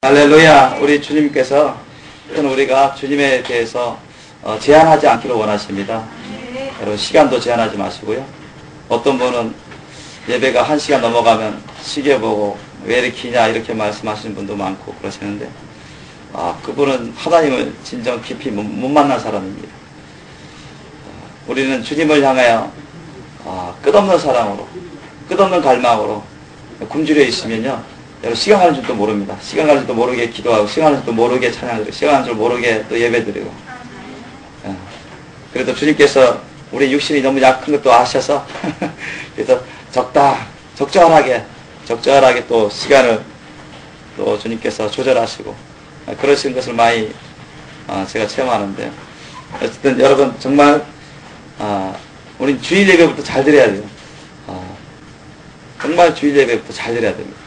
할렐루야. 우리 주님께서 우리가 주님에 대해서 제한하지 않기를 원하십니다. 여러분 시간도 제한하지 마시고요. 어떤 분은 예배가 1시간 넘어가면 시계 보고 왜 이렇게 기냐 이렇게 말씀하시는 분도 많고 그러시는데 그분은 하나님을 진정 깊이 못 만난 사람입니다. 우리는 주님을 향하여 끝없는 사랑으로 끝없는 갈망으로 굶주려 있으면요, 여러분 시간 가는 줄도 모릅니다. 시간 가는 줄도 모르게 기도하고 시간 가는 줄도 모르게 찬양드리고 시간 가는 줄 모르게 또 예배드리고. 그래도 주님께서 우리 육신이 너무 약한 것도 아셔서 그래서 적절하게 또 시간을 또 주님께서 조절하시고 그러신 것을 많이 제가 체험하는데, 어쨌든 여러분 정말 우린 주일 예배부터 잘 드려야 돼요. 정말 주일 예배부터 잘 드려야 됩니다.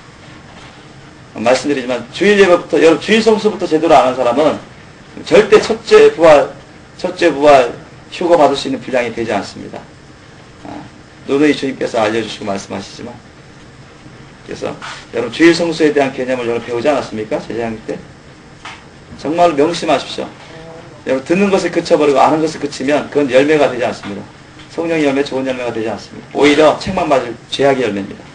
말씀드리지만 주일 예배부터, 여러분 주일 성수부터 제대로 안 한 사람은 절대 첫째 부활 휴거 받을 수 있는 분량이 되지 않습니다. 누누이 주님께서 알려주시고 말씀하시지만, 그래서 여러분 주일 성수에 대한 개념을 여러분 배우지 않았습니까? 제자학년 때? 정말 명심하십시오. 여러분 듣는 것을 그쳐버리고 아는 것을 그치면 그건 열매가 되지 않습니다. 성령의 열매, 좋은 열매가 되지 않습니다. 오히려 책만 맞을 죄악의 열매입니다.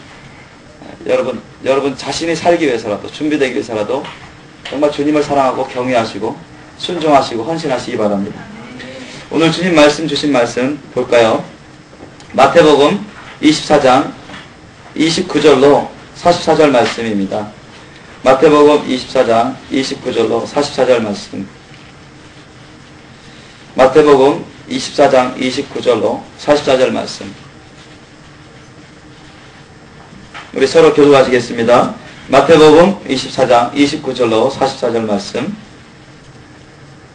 여러분 자신이 살기 위해서라도, 준비되기 위해서라도 정말 주님을 사랑하고 경외하시고 순종하시고 헌신하시기 바랍니다. 오늘 주님 말씀 주신 말씀 볼까요? 마태복음 24장 29절로 44절 말씀입니다. 마태복음 24장 29절로 44절 말씀. 마태복음 24장 29절로 44절 말씀. 우리 서로 교도하시겠습니다. 마태복음 24장 29절로 44절 말씀.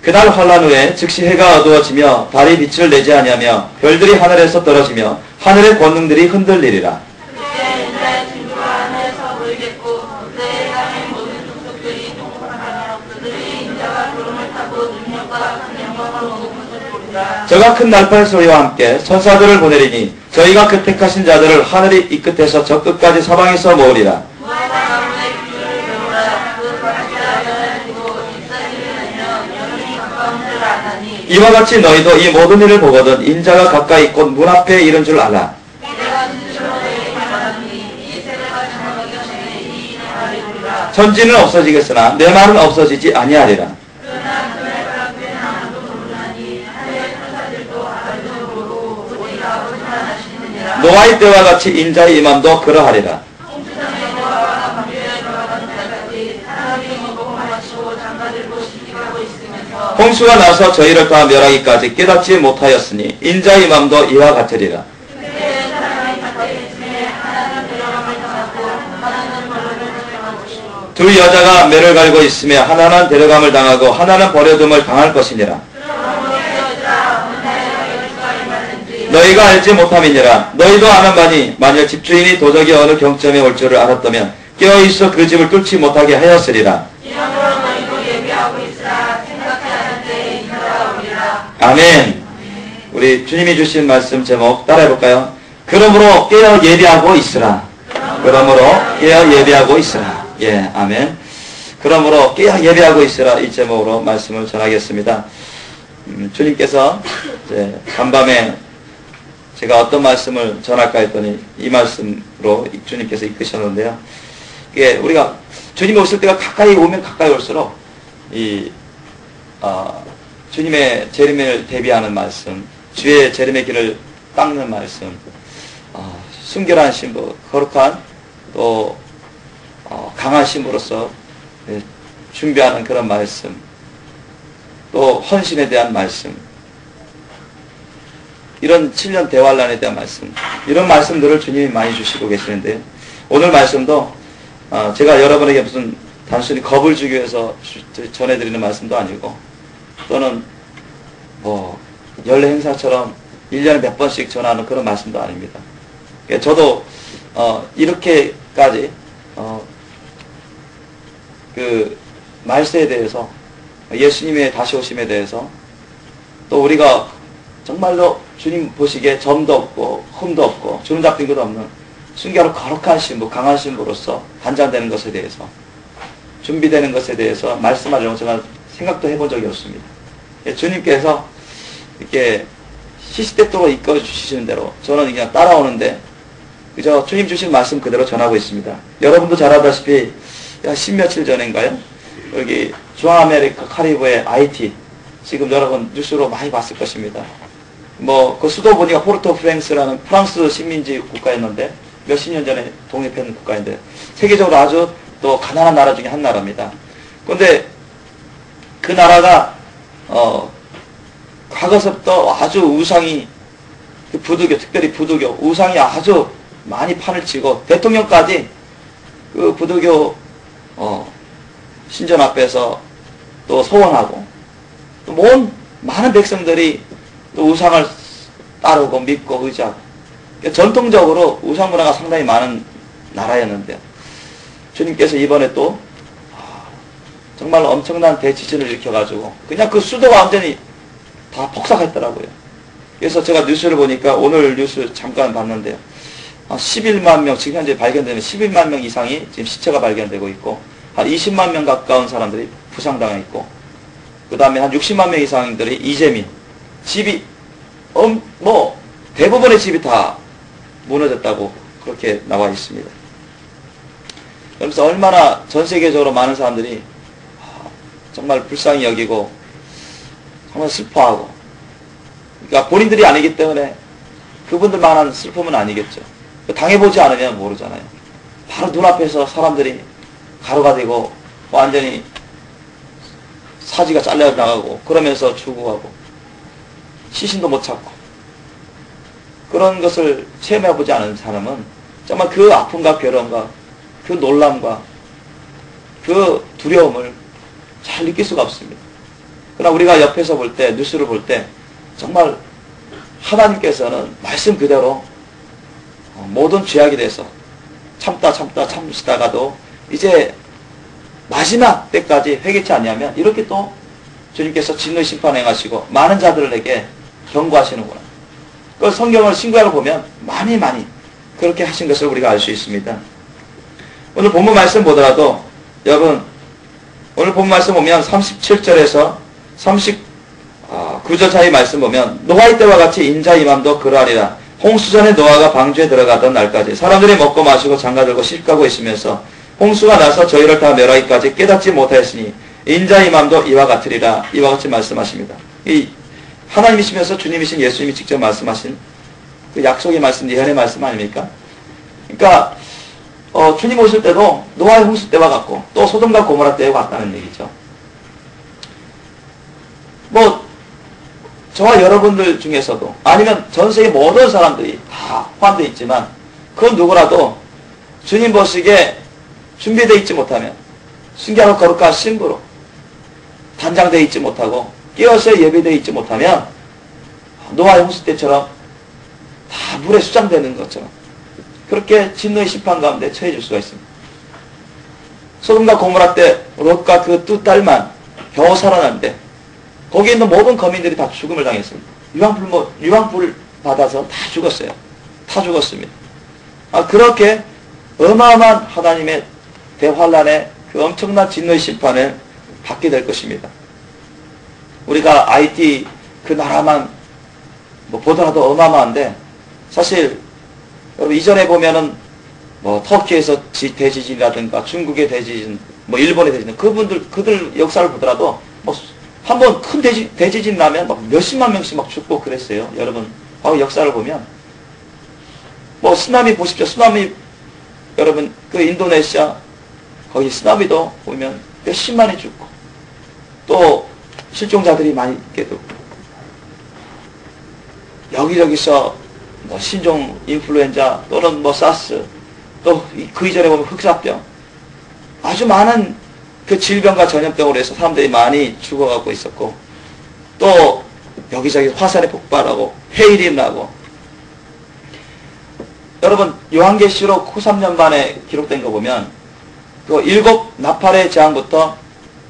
그날 환란 후에 즉시 해가 어두워지며 달이 빛을 내지 아니하며 별들이 하늘에서 떨어지며 하늘의 권능들이 흔들리리라. 그때 인자의 진주가 하늘에서 보이겠고 그때 땅의 모든 족속들이 동복하며 그들이 인자가 구름을 타고 능력과 큰 영광을 얻은 것을 보리라. 저가 큰 날팔 소리와 함께 천사들을 보내리니 저희가 그 택하신 자들을 하늘이 이 끝에서 저 끝까지 사방에서 모으리라. 무화과나무의 기준을 배우라. 그 과실하여야 되고 잎사귀를 내며 여름이 가까운 줄 아나니. 이와 같이 너희도 이 모든 일을 보거든 인자가 가까이 곧 문 앞에 이른 줄 알라. 내가 진실로 너희에게 말하노니 이 세대가 지나가기 전에 이 일을 말이리라. 천지는 없어지겠으나 내 말은 없어지지 아니하리라. 그러나 그날 앞에 아무도 모르나니 하늘의 천사들도 아무도 모르고 오직 아버지만 아시느니라. 노아의 때와 같이 인자의 임함도 그러하리라. 홍수장의 노아와 방주에 들어가던 때까지 사람이 먹고 마시고 장가들고 시집하고 있으면서 홍수가 나서 저희를 다 멸하기까지 깨닫지 못하였으니 인자의 임함도 이와 같으리라. 그때 사람이 바다에 있음에 하나는 데려감을 당하고 하나는 벌레를 데려간 것이고 두 여자가 매를 갈고 있으며 하나는 데려감을 당하고 하나는 버려둠을 당할 것이니라. 그러므로 깨어있으라. 은혜가 여기가 임하는지 너희가 알지 못함이니라. 너희도 아는 바니 만일 집주인이 도적이 어느 경점에 올 줄을 알았다면 깨어있어 그 집을 뚫지 못하게 하였으리라. 이러므로 너희도 예비하고 있으라. 생각지 않은 때에 인자가 오리라. 아멘. 우리 주님이 주신 말씀 제목 따라해볼까요? 그러므로 깨어 예비하고 있으라. 그러므로 깨어 예비하고 있으라. 예, 아멘. 그러므로 깨어 예비하고 있으라, 이 제목으로 말씀을 전하겠습니다. 주님께서 이제 간밤에 제가 어떤 말씀을 전할까 했더니 이 말씀으로 주님께서 이끄셨는데요. 이게 우리가 주님이 오실 때가 가까이 오면 가까이 올수록 주님의 재림을 대비하는 말씀, 주의 재림의 길을 닦는 말씀, 순결한 신부, 거룩한 또 강한 신부로서 준비하는 그런 말씀, 또 헌신에 대한 말씀, 이런 7년 대환란에 대한 말씀, 이런 말씀들을 주님이 많이 주시고 계시는데요. 오늘 말씀도 제가 여러분에게 무슨 단순히 겁을 주기 위해서 전해드리는 말씀도 아니고, 또는 연례 행사처럼 1년에 몇 번씩 전하는 그런 말씀도 아닙니다. 저도 이렇게까지 그 말세에 대해서, 예수님의 다시 오심에 대해서, 또 우리가 정말로 주님 보시기에 점도 없고 흠도 없고 주름 잡힌 것도 없는 순결하고 거룩한 신부, 강한 신부로서 단장되는 것에 대해서 준비되는 것에 대해서 말씀하려고 제가 생각도 해본 적이 없습니다. 주님께서 이렇게 시시때때로 이끌어 주시는 대로 저는 그냥 따라오는데 그저 주님 주신 말씀 그대로 전하고 있습니다. 여러분도 잘 알다시피 십며칠 전인가요? 여기 중앙아메리카 카리브의 아이티 지금 여러분 뉴스로 많이 봤을 것입니다. 뭐 그 수도 보니까 포르토프랑스라는 프랑스 식민지 국가였는데 몇십 년 전에 독립한 국가인데 세계적으로 아주 또 가난한 나라 중에 한 나라입니다. 그런데 그 나라가 과거서부터 아주 우상이 그 부두교 특별히 부두교 우상이 아주 많이 판을 치고 대통령까지 그 부두교 신전 앞에서 또 소원하고 또 많은 백성들이 또 우상을 따르고 믿고 의지하고 그러니까 전통적으로 우상 문화가 상당히 많은 나라였는데요. 주님께서 이번에 또 정말 엄청난 대지진을 일으켜가지고 그냥 그 수도가 완전히 다 폭삭했더라고요. 그래서 제가 뉴스를 보니까 오늘 뉴스 잠깐 봤는데요. 11만 명, 지금 현재 발견되는 11만 명 이상이 지금 시체가 발견되고 있고 한 20만 명 가까운 사람들이 부상당해 있고 그 다음에 한 60만 명 이상들이 이재민 집이 뭐 대부분의 집이 다 무너졌다고 그렇게 나와 있습니다. 그러면서 얼마나 전 세계적으로 많은 사람들이 정말 불쌍히 여기고 정말 슬퍼하고 그러니까 본인들이 아니기 때문에 그분들만한 슬픔은 아니겠죠. 당해보지 않으면 모르잖아요. 바로 눈앞에서 사람들이 가루가 되고 완전히 사지가 잘려나가고 그러면서 죽어가고 시신도 못 찾고 그런 것을 체험해보지 않은 사람은 정말 그 아픔과 괴로움과 그 놀람과 그 두려움을 잘 느낄 수가 없습니다. 그러나 우리가 옆에서 볼 때 뉴스를 볼 때 정말 하나님께서는 말씀 그대로 모든 죄악에 대해서 참으시다가도 이제 마지막 때까지 회개치 아니하면 이렇게 또 주님께서 진노의 심판 행하시고 많은 자들에게 경고하시는구나. 그 성경을 신구약을 보면 많이 그렇게 하신 것을 우리가 알 수 있습니다. 오늘 본문 말씀 보더라도 여러분 오늘 본문 말씀 보면 37절에서 39절 사이 말씀 보면 노아의 때와 같이 인자 이맘도 그러하리라. 홍수전에 노아가 방주에 들어가던 날까지 사람들이 먹고 마시고 장가들고 시집가고 있으면서 홍수가 나서 저희를 다 멸하기까지 깨닫지 못하였으니 인자 이맘도 이와 같으리라. 이와 같이 말씀하십니다. 이 하나님이시면서 주님이신 예수님이 직접 말씀하신 그 약속의 말씀, 예언의 말씀 아닙니까? 그러니까 주님 오실 때도 노아의 홍수 때와 같고 또 소돔과 고모라 때와 같다는 얘기죠. 뭐 저와 여러분들 중에서도 아니면 전 세계 모든 사람들이 다 포함되어 있지만 그 누구라도 주님 보시기에 준비되어 있지 못하면 순결하고 거룩한 신부로 단장되어 있지 못하고 깨어서 예배되어 있지 못하면 노아의 홍수 때처럼 다 물에 수장되는 것처럼 그렇게 진노의 심판 가운데 처해질 수가 있습니다. 소돔과 고모라 때 롯과 그 두 딸만 겨우 살아났는데 거기에 있는 모든 거민들이 다 죽음을 당했습니다. 유황불 받아서 다 죽었어요. 다 죽었습니다. 그렇게 어마어마한 하나님의 대환란의 그 엄청난 진노의 심판을 받게 될 것입니다. 우리가 IT 그 나라만 보더라도 어마어마한데 사실 여러분 이전에 보면은 터키에서 대지진이라든가 중국의 대지진, 일본의 대지진 그들 역사를 보더라도 한번 큰 대지진 나면 몇십만 명씩 죽고 그랬어요. 여러분 역사를 보면 쓰나미 보십시오. 쓰나미 여러분 그 인도네시아 거기 쓰나미도 보면 몇십만이 죽고 또 실종자들이 많이 있게 되고 여기저기서 신종 인플루엔자 또는 사스 또 그 이전에 보면 흑사병 아주 많은 그 질병과 전염병으로 해서 사람들이 많이 죽어가고 있었고 또 여기저기 화산이 폭발하고 해일이 나고 여러분 요한계시록 후 3년반에 기록된 거 보면 그 7 나팔의 재앙부터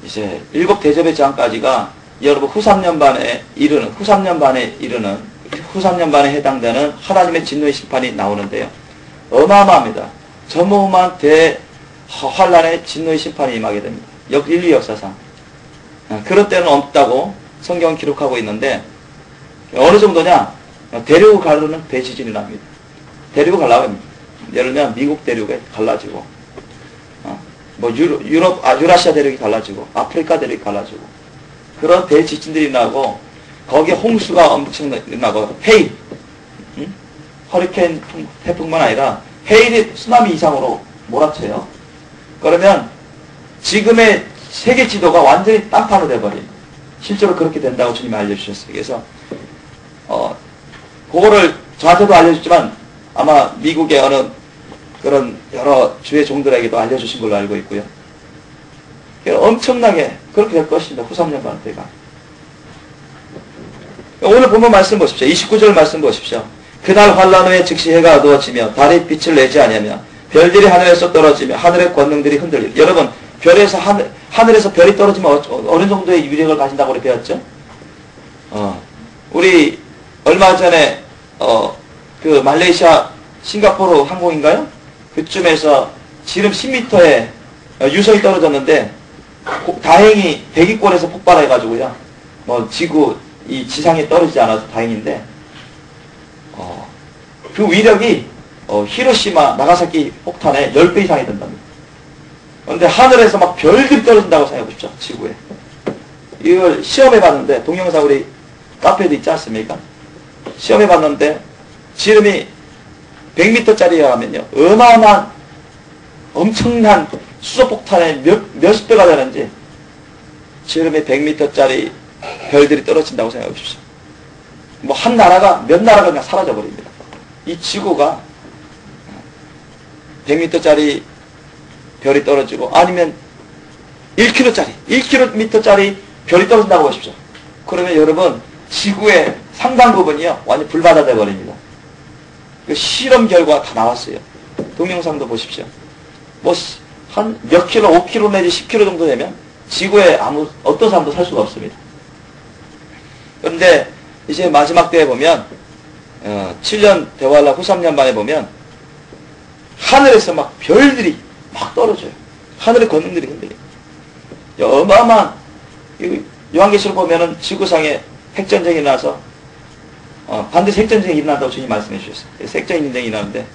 이제 7 대접의 재앙까지가 여러분 후 3년반에 해당되는 하나님의 진노의 심판이 나오는데요. 어마어마합니다. 전무후무한 대환란의 진노의 심판이 임하게 됩니다. 인류 역사상. 그런 때는 없다고 성경은 기록하고 있는데, 어느 정도냐? 대륙을 가르는 대지진이랍니다. 대륙을 갈라면, 예를 들면 미국 대륙에 갈라지고, 뭐 유라시아 대륙이 갈라지고, 아프리카 대륙이 갈라지고, 그런 대지진들이 나고, 거기에 홍수가 엄청 나고, 헤일, 허리케인 태풍만 아니라, 헤일이 쓰나미 이상으로 몰아쳐요. 그러면, 지금의 세계 지도가 완전히 땅파로 돼버립니다. 실제로 그렇게 된다고 주님이 알려주셨어요. 그래서, 그거를 저한테도 알려줬지만, 아마 미국의 어느 그런 여러 주의 종들에게도 알려주신 걸로 알고 있고요. 엄청나게 그렇게 될 것입니다. 후 3년간 때가. 오늘 본문 말씀 보십시오. 29절 말씀 보십시오. 그날 환란 후에 즉시 해가 어두워지며 달이 빛을 내지 아니하며 별들이 하늘에서 떨어지며 하늘의 권능들이 흔들리고. 여러분, 하늘에서 별이 떨어지면 어느 정도의 위력을 가진다고 우리 배웠죠? 우리 얼마 전에 그 말레이시아 싱가포르 항공인가요? 그쯤에서 지름 10m의 유성이 떨어졌는데 다행히 대기권에서 폭발해가지고요. 뭐 이 지상에 떨어지지 않아서 다행인데 그 위력이 히로시마, 나가사키 폭탄의 10배 이상이 된답니다. 그런데 하늘에서 막 별들이 떨어진다고 생각해 보십시오. 지구에. 이걸 시험해 봤는데 동영상 우리 카페에도 있지 않습니까? 시험해 봤는데 지름이 100m짜리에 하면요. 어마어마한 엄청난 수소폭탄의 몇십 배가 되는지 지름이 100m짜리 별들이 떨어진다고 생각해 보십시오. 뭐 한 나라가 몇 나라가 그냥 사라져 버립니다. 이 지구가 100m짜리 별이 떨어지고 아니면 1km짜리 별이 떨어진다고 보십시오. 그러면 여러분 지구의 상당 부분이요. 완전 불바다 되어버립니다. 그 실험 결과 다 나왔어요. 동영상도 보십시오. 뭐 한 몇 킬로, 5km 내지 10km 정도 되면 지구에 어떤 사람도 살 수가 없습니다. 그런데 이제 마지막 때에 보면 7년 대환란 후 3년 만에 보면 하늘에서 막 별들이 막 떨어져요. 하늘의 권능들이 흔들려요. 어마어마한 요한계시록 보면은 지구상에 핵전쟁이 나서 반드시 핵전쟁이 일어난다고 주님 말씀해 주셨어요. 핵전쟁이 일어나는데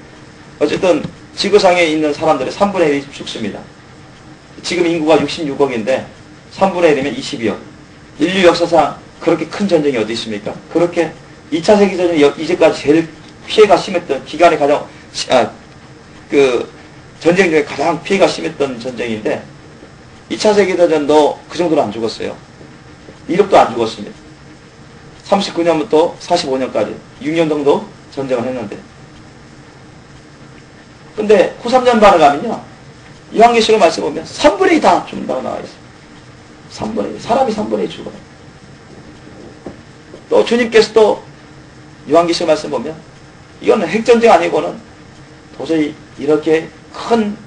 어쨌든 지구상에 있는 사람들의 3분의 1이 죽습니다. 지금 인구가 66억인데 3분의 1이면 22억. 인류 역사상 그렇게 큰 전쟁이 어디 있습니까? 그렇게 2차 세계전이 이제까지 제일 피해가 심했던 기간에 가장 그 전쟁 중에 가장 피해가 심했던 전쟁인데 2차 세계대전도 그 정도로 안 죽었어요. 1억도 안 죽었습니다. 39년부터 45년까지 6년 정도 전쟁을 했는데 근데 후 3년 반에 가면요 요한계시록 말씀 보면 3분의 2 다 죽는다고 나와 있어요. 3분의 2 사람이 3분의 2 죽어요. 또 주님께서도 요한계시록 말씀 보면 이거는 핵전쟁 아니고는 도저히 이렇게 큰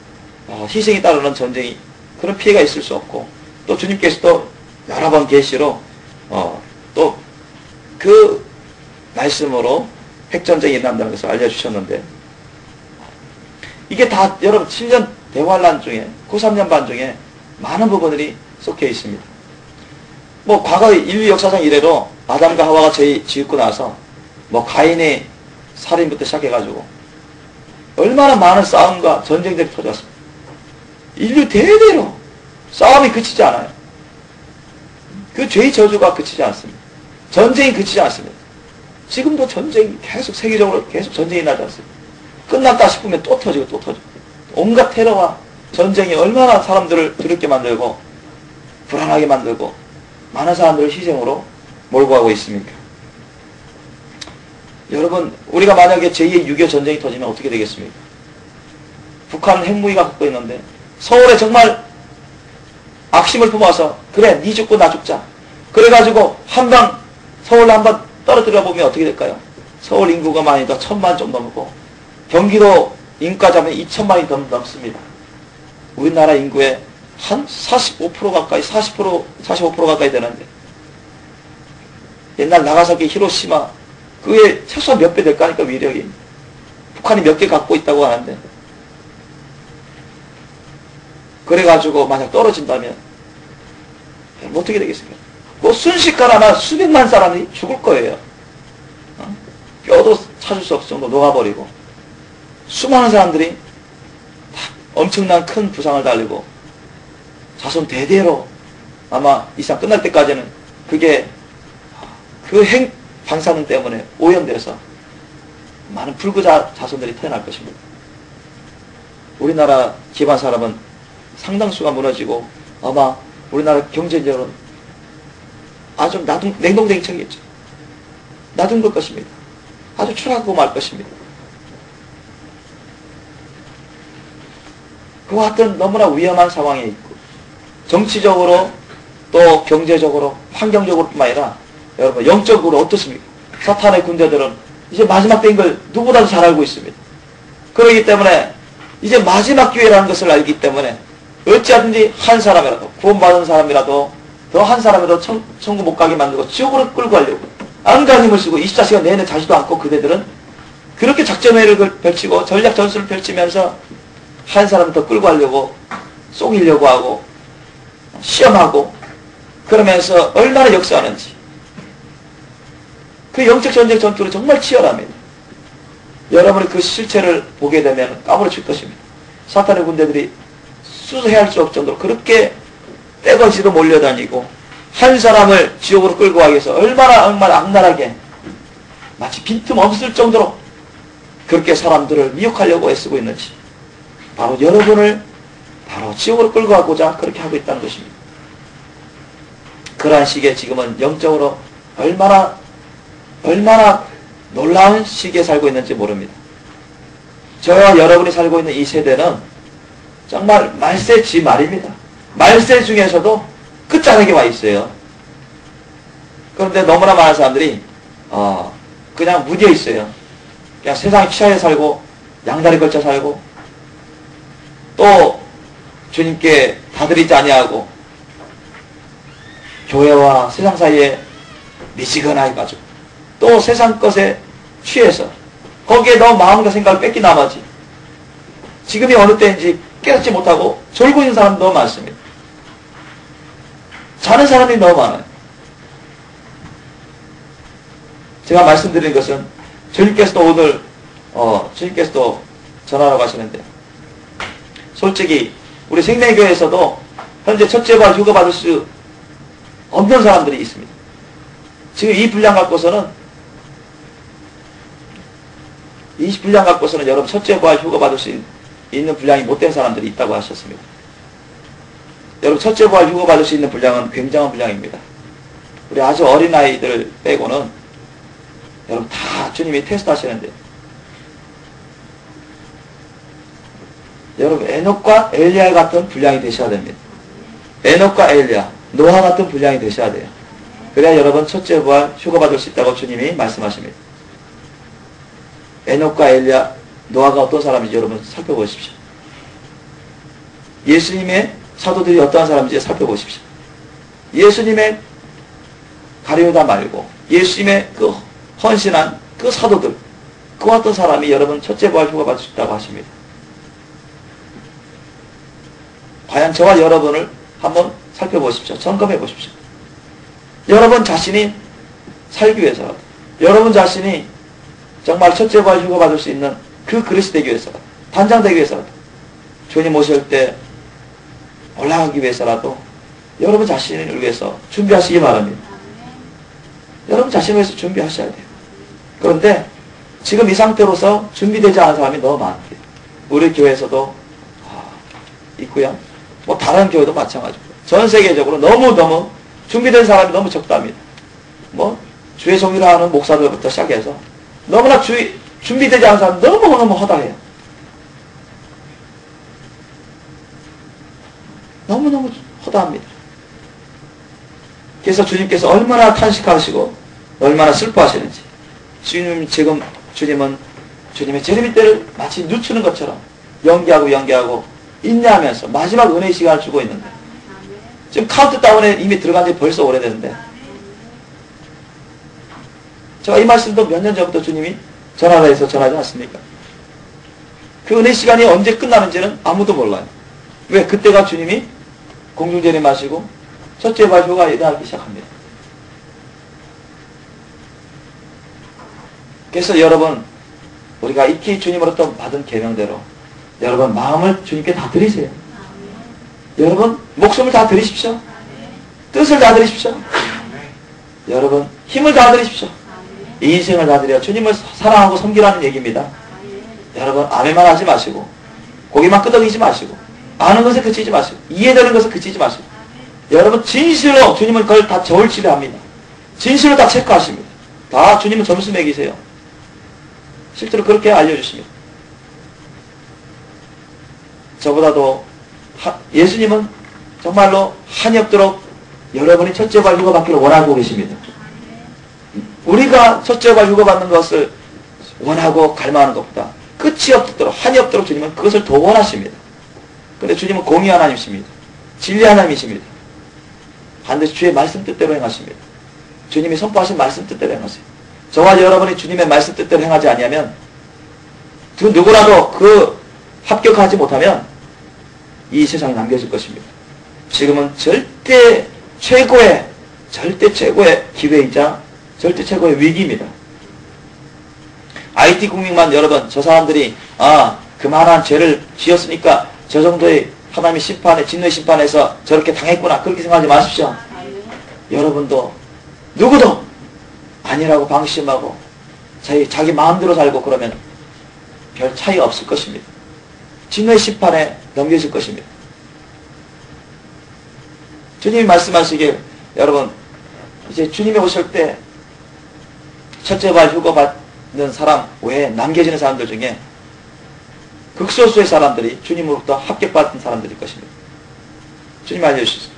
희생이 따르는 전쟁이 그런 피해가 있을 수 없고 또 주님께서도 여러 번 계시로 또 그 말씀으로 핵전쟁이 일어난다는 것을 알려주셨는데 이게 다 여러분 7년 대환란 중에 93년 반 중에 많은 부분들이 섞여 있습니다. 뭐 과거 인류 역사상 이래로 아담과 하와가 죄 지었고 나서 뭐 가인의 살인부터 시작해가지고 얼마나 많은 싸움과 전쟁들이 터졌습니다. 인류 대대로 싸움이 그치지 않아요. 그 죄의 저주가 그치지 않습니다. 전쟁이 그치지 않습니다. 지금도 전쟁이 계속 세계적으로 계속 전쟁이 나지 않습니다. 끝났다 싶으면 또 터지고 또 터지고 온갖 테러와 전쟁이 얼마나 사람들을 두렵게 만들고 불안하게 만들고 많은 사람들을 희생으로 몰고 가고 있습니까? 여러분 우리가 만약에 제2의 6.25 전쟁이 터지면 어떻게 되겠습니까? 북한은 핵무기가 갖고 있는데 서울에 정말 악심을 품어서 그래 니 죽고 나 죽자 그래가지고 한방 서울 한번 떨어뜨려 보면 어떻게 될까요? 서울 인구가 많이 더 1000만 좀 넘고 경기도 인구까지 하면 2000만이 넘습니다. 우리나라 인구의 한 45% 가까이 45% 가까이 되는데 옛날 나가사키 히로시마 그게 최소한 몇 배 될까 하니까 위력이 북한이 몇 개 갖고 있다고 하는데 그래가지고 만약 떨어진다면 어떻게 되겠습니까? 뭐 순식간 아마 수백만 사람이 죽을 거예요. 뼈도 찾을 수 없을 정도 녹아버리고 수많은 사람들이 엄청난 큰 부상을 달리고 자손 대대로 아마 이 상 끝날 때까지는 그게 그 방사능 때문에 오염돼서 많은 불구자 자손들이 태어날 것입니다. 우리나라 기반 사람은 상당수가 무너지고 아마 우리나라 경제적으로 아주 냉동댕청이겠죠. 놔둔 걸 것입니다. 아주 추락하고 말 것입니다. 그와 같은 너무나 위험한 상황에 있고 정치적으로 또 경제적으로 환경적으로 뿐만 아니라 여러분 영적으로 어떻습니까? 사탄의 군대들은 이제 마지막 때인 걸 누구보다도 잘 알고 있습니다. 그렇기 때문에 이제 마지막 기회라는 것을 알기 때문에 어찌하든지 한 사람이라도 구원받은 사람이라도 더 한 사람이라도 천국 못 가게 만들고 지옥으로 끌고 가려고 안간 힘을 쓰고 24시간 내내 자지도 않고 그대들은 그렇게 작전회의를 펼치고 전략 전술을 펼치면서 한 사람을 더 끌고 가려고 속이려고 하고 시험하고 그러면서 얼마나 역사하는지 그 영적 전쟁 전투는 정말 치열합니다. 여러분이 그 실체를 보게 되면 까무러칠 것입니다. 사탄의 군대들이 수소해할 수 없을 정도로 그렇게 떼거지로 몰려다니고 한 사람을 지옥으로 끌고 가기 위해서 얼마나 악랄하게 마치 빈틈없을 정도로 그렇게 사람들을 미혹하려고 애쓰고 있는지 바로 여러분을 바로 지옥으로 끌고 가고자 그렇게 하고 있다는 것입니다. 그러한 시기에 지금은 영적으로 얼마나 놀라운 시기에 살고 있는지 모릅니다. 저와 여러분이 살고 있는 이 세대는 정말 말세지 말입니다. 말세 중에서도 끝자락에 와 있어요. 그런데 너무나 많은 사람들이 그냥 무디어 있어요. 그냥 세상에 취하에 살고 양다리 걸쳐 살고 또 주님께 다들이지 아니하고 교회와 세상 사이에 미지근하게 가지고 또 세상 것에 취해서 거기에 너무 마음과 생각을 뺏긴 나머지 지금이 어느 때인지 깨닫지 못하고 졸고 있는 사람도 너무 많습니다. 자는 사람이 너무 많아요. 제가 말씀드리는 것은 주님께서도 오늘 주님께서도 전하라고 하시는데 솔직히 우리 생명교회에서도 현재 첫째 부활 휴가 받을 수 없는 사람들이 있습니다. 지금 이 분량 갖고서는 여러분 첫째 부활 휴가 받을 수 있는 분량이 못된 사람들이 있다고 하셨습니다. 여러분 첫째 부활 휴가 받을 수 있는 분량은 굉장한 분량입니다. 우리 아주 어린 아이들 빼고는 여러분 다 주님이 테스트 하시는데 여러분 에녹과 엘리야 같은 분량이 되셔야 됩니다. 에녹과 엘리야, 노아 같은 분량이 되셔야 돼요. 그래야 여러분 첫째 부활 휴가 받을 수 있다고 주님이 말씀하십니다. 에녹과 엘리야, 노아가 어떤 사람인지 여러분 살펴보십시오. 예수님의 사도들이 어떠한 사람인지 살펴보십시오. 예수님의 가룟유다 말고 예수님의 그 헌신한 그 사도들 그와 같은 사람이 여러분 첫째 부활 휴가 받을 수 있다고 하십니다. 과연 저와 여러분을 한번 살펴보십시오. 점검해 보십시오. 여러분 자신이 살기 위해서라도 여러분 자신이 정말 첫째 부활 휴가 받을 수 있는 그 그릇이 되기 위해서라도 단장되기 위해서라도 주님 오실 때 올라가기 위해서라도 여러분 자신을 위해서 준비하시기 바랍니다. 여러분 자신을 위해서 준비하셔야 돼요. 그런데 지금 이 상태로서 준비되지 않은 사람이 너무 많아요. 우리 교회에서도 있고요. 뭐 다른 교회도 마찬가지고 전 세계적으로 너무너무 준비된 사람이 너무 적답니다. 뭐 주의 종이라 하는 목사들부터 시작해서 너무나 준비되지 않은 사람이 너무너무 허다해요. 너무너무 허다합니다. 그래서 주님께서 얼마나 탄식하시고 얼마나 슬퍼하시는지 지금 주님은 주님의 재림의 때를 마치 늦추는 것처럼 연기하고 인내하면서 마지막 은혜의 시간을 주고 있는데 지금 카운트다운에 이미 들어간 지 벌써 오래됐는데 제가 이 말씀도 몇 년 전부터 주님이 전하라 해서 전하지 않습니까? 그 은혜 시간이 언제 끝나는지는 아무도 몰라요. 왜? 그때가 주님이 공중재림 하시고 첫째 부활 휴거가 일어나기 시작합니다. 그래서 여러분, 우리가 익히 주님으로부터 받은 계명대로 여러분 마음을 주님께 다 드리세요. 여러분 목숨을 다 드리십시오. 뜻을 다 드리십시오. 여러분 힘을 다 드리십시오. 이 인생을 다 드려 주님을 사랑하고 섬기라는 얘기입니다. 여러분 아멘만 하지 마시고 고개만 끄덕이지 마시고 아는 것에 그치지 마시고 이해되는 것에 그치지 마시고 여러분 진실로 주님은 그걸 다 저울치려 합니다. 진실로 다 체크하십니다. 다 주님은 점수 매기세요. 실제로 그렇게 알려주십니다. 저보다도 예수님은 정말로 한이 없도록 여러분이 첫째 부활 휴거 받기를 원하고 계십니다. 우리가 첫째 부활 휴거 받는 것을 원하고 갈망하는 것보다 끝이 없도록 한이 없도록 주님은 그것을 더 원하십니다. 그런데 주님은 공의 하나님이십니다. 진리 하나님이십니다. 반드시 주의 말씀 뜻대로 행하십니다. 주님이 선포하신 말씀 뜻대로 행하세요. 저와 여러분이 주님의 말씀 뜻대로 행하지 아니하면 그 누구라도 그 합격하지 못하면 이 세상에 남겨질 것입니다. 지금은 절대 최고의 기회이자 절대 최고의 위기입니다. IT 국민만 여러분 저 사람들이 그만한 죄를 지었으니까 저 정도의 하나님의 심판에 진노의 심판에서 저렇게 당했구나 그렇게 생각하지 마십시오. 여러분도 누구도 아니라고 방심하고 자기 마음대로 살고 그러면 별 차이 없을 것입니다. 진노의 심판에 넘겨질 것입니다. 주님이 말씀하시길 여러분 이제 주님이 오실 때 첫째 부활 휴거 받는 사람 외에 남겨지는 사람들 중에 극소수의 사람들이 주님으로부터 합격받은 사람들일 것입니다. 주님 알려주시죠.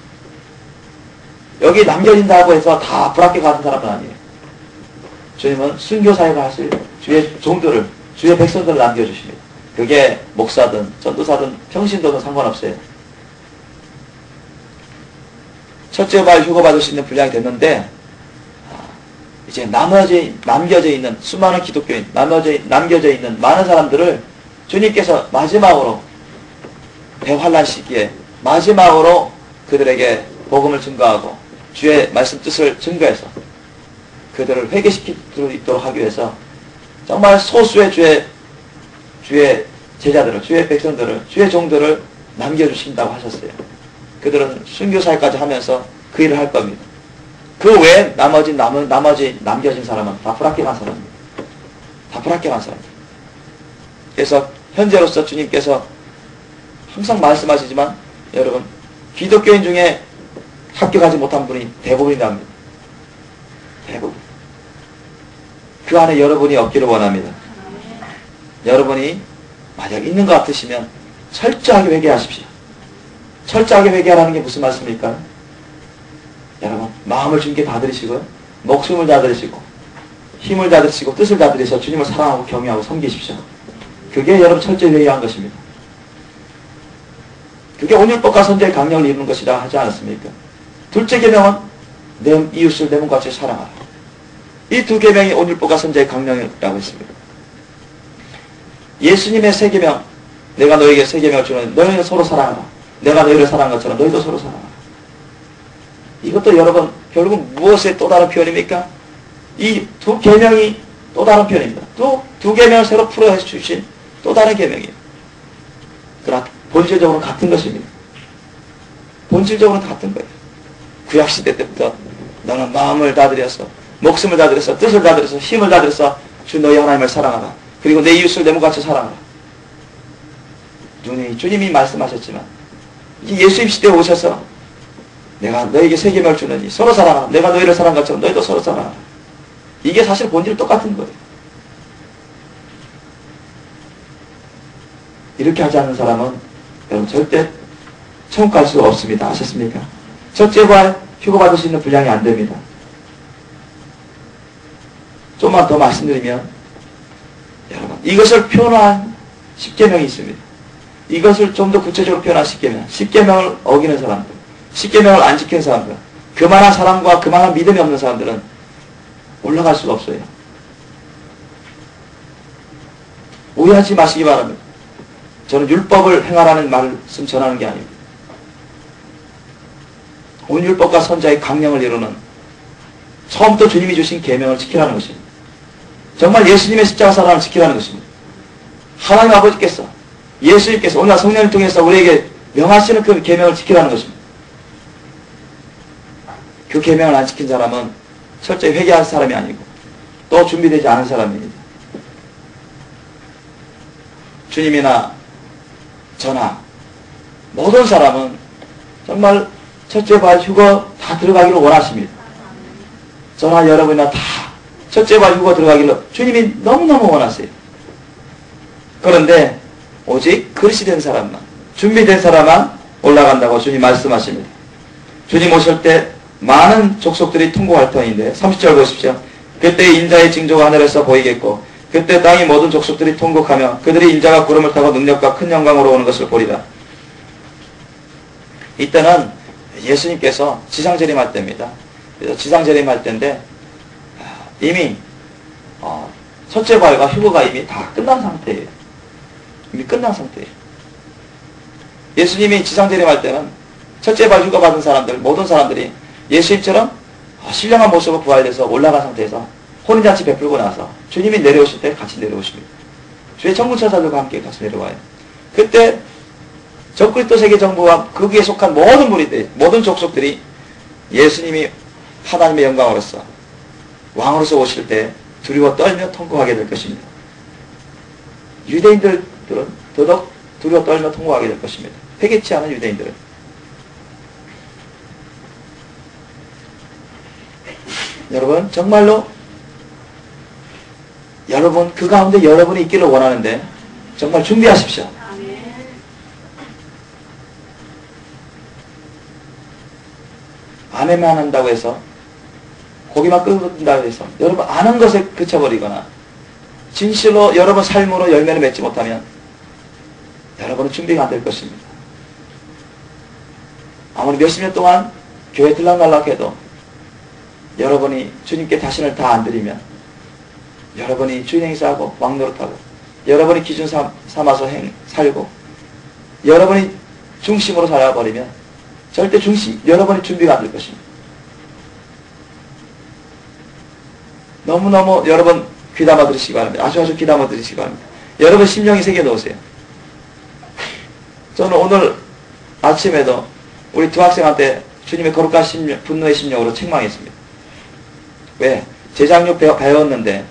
여기 남겨진다고 해서 다 불합격하는 사람은 아니에요. 주님은 순교사역을 하실 주의 종들을 주의 백성들을 남겨주십니다. 그게 목사든 전도사든 평신도든 상관없어요. 첫째 부활 휴거 받을 수 있는 분량이 됐는데 이제 남겨져 있는 수많은 기독교인 남겨져 있는 많은 사람들을 주님께서 마지막으로 대환란 시기에 마지막으로 그들에게 복음을 증거하고 주의 말씀 뜻을 증거해서 그들을 회개시킬 수 있도록 하기 위해서 정말 소수의 주의 제자들을 주의 백성들을 주의 종들을 남겨주신다고 하셨어요. 그들은 순교사역까지 하면서 그 일을 할 겁니다. 그 외에 나머지 남겨진 사람은 다 불합격한 사람입니다. 다 불합격한 사람입니다. 그래서 현재로서 주님께서 항상 말씀하시지만 여러분 기독교인 중에 합격하지 못한 분이 대부분이랍니다. 대부분. 그 안에 여러분이 없기를 원합니다. 여러분이 만약 있는 것 같으시면 철저하게 회개하십시오. 철저하게 회개하라는 게 무슨 말씀입니까? 여러분 마음을 주님께 다 드리시고요. 목숨을 다 드리시고 힘을 다 드리시고 뜻을 다 드리셔서 주님을 사랑하고 경외하고 섬기십시오. 그게 여러분 철저히 회개한 것입니다. 그게 온율법과 선제의 강령을 이루는 것이라 하지 않았습니까? 둘째 계명은 내 이웃을 내 몸같이 사랑하라. 이 두 계명이 온율법과 선제의 강령이라고 했습니다. 예수님의 세 계명, 내가 너에게 세 계명을 주는 너희는 서로 사랑하라. 내가 너희를 사랑한 것처럼 너희도 서로 사랑하라. 이것도 여러분 결국 무엇의 또 다른 표현입니까? 이 두 계명이 또 다른 표현입니다. 또 두 계명을 새로 풀어 주신 또 다른 계명이에요. 그러나 본질적으로는 같은 것입니다. 본질적으로는 같은 거예요. 구약시대 때부터 너는 마음을 다 들여서 목숨을 다 들여서 뜻을 다 들여서 힘을 다 들여서 주 너희 하나님을 사랑하라. 그리고 내 이웃을 내 몸같이 사랑하라. 주님이 말씀하셨지만 예수님 시대에 오셔서 내가 너에게 세 계명을 주느니 서로 사랑하라. 내가 너희를 사랑한 것처럼 너희도 서로 사랑하라. 이게 사실 본질 똑같은 거예요. 이렇게 하지 않는 사람은 여러분 절대 천국 갈 수가 없습니다. 아셨습니까? 첫째 부활 휴거 받을 수 있는 분량이 안 됩니다. 좀만 더 말씀드리면 여러분 이것을 표현한 10계명이 있습니다. 이것을 좀 더 구체적으로 표현한 10계명. 10계명을 어기는 사람들, 10계명을 안 지키는 사람들, 그만한 사랑과 그만한 믿음이 없는 사람들은 올라갈 수가 없어요. 오해하지 마시기 바랍니다. 저는 율법을 행하라는 말씀 전하는 게 아닙니다. 온 율법과 선자의 강령을 이루는 처음부터 주님이 주신 계명을 지키라는 것입니다. 정말 예수님의 십자가 사랑을 지키라는 것입니다. 하나님 아버지께서 예수님께서 오늘 성령을 통해서 우리에게 명하시는 그 계명을 지키라는 것입니다. 그 계명을 안 지킨 사람은 철저히 회개할 사람이 아니고 또 준비되지 않은 사람입니다. 주님이나 저나 모든 사람은 정말 첫째 발 휴거 다 들어가기를 원하십니다. 저나 여러분이나 다 첫째 발 휴거 들어가기를 주님이 너무너무 원하세요. 그런데 오직 그릇이 된 사람만, 준비된 사람만 올라간다고 주님 말씀하십니다. 주님 오실 때 많은 족속들이 통곡할 터인데 30절 보십시오. 그때 인자의 징조가 하늘에서 보이겠고 그때 땅의 모든 족속들이 통곡하며 그들이 인자가 구름을 타고 능력과 큰 영광으로 오는 것을 보리라. 이때는 예수님께서 지상재림할 때입니다. 그래서 지상재림할 때인데 이미 첫째 발과 휴거가 이미 다 끝난 상태예요. 이미 끝난 상태예요. 예수님이 지상재림할 때는 첫째 발 휴거 받은 사람들, 모든 사람들이 예수님처럼 신령한 모습으로 부활돼서 올라간 상태에서 혼인잔치 베풀고 나서 주님이 내려오실 때 같이 내려오십니다. 주의 천군천사들과 함께 같이 내려와요. 그때 적그리스도 세계 정부와 거기에 속한 모든 무리들, 모든 족속들이 예수님이 하나님의 영광으로서 왕으로서 오실 때 두려워 떨며 통곡하게 될 것입니다. 유대인들은 더더욱 두려워 떨며 통곡하게 될 것입니다. 회개치 않은 유대인들은. 여러분 정말로 여러분 그 가운데 여러분이 있기를 원하는데 정말 준비하십시오. 아멘만 한다고 해서 고기만 끓는다고 해서 여러분 아는 것에 그쳐버리거나 진실로 여러분 삶으로 열매를 맺지 못하면 여러분은 준비가 안 될 것입니다. 아무리 몇십 년 동안 교회 들락날락해도 여러분이 주님께 자신을 다 안 드리면 여러분이 주인 행사하고 왕노릇하고 여러분이 기준 삼아서 살고 여러분이 중심으로 살아버리면 절대 여러분이 준비가 안 될 것입니다. 너무너무 여러분 귀담아 들으시기 바랍니다. 아주 귀담아 들으시기 바랍니다. 여러분 심령이 새겨놓으세요. 저는 오늘 아침에도 우리 두 학생한테 주님의 거룩한 심령, 분노의 심령으로 책망했습니다. 왜? 제장육 배웠는데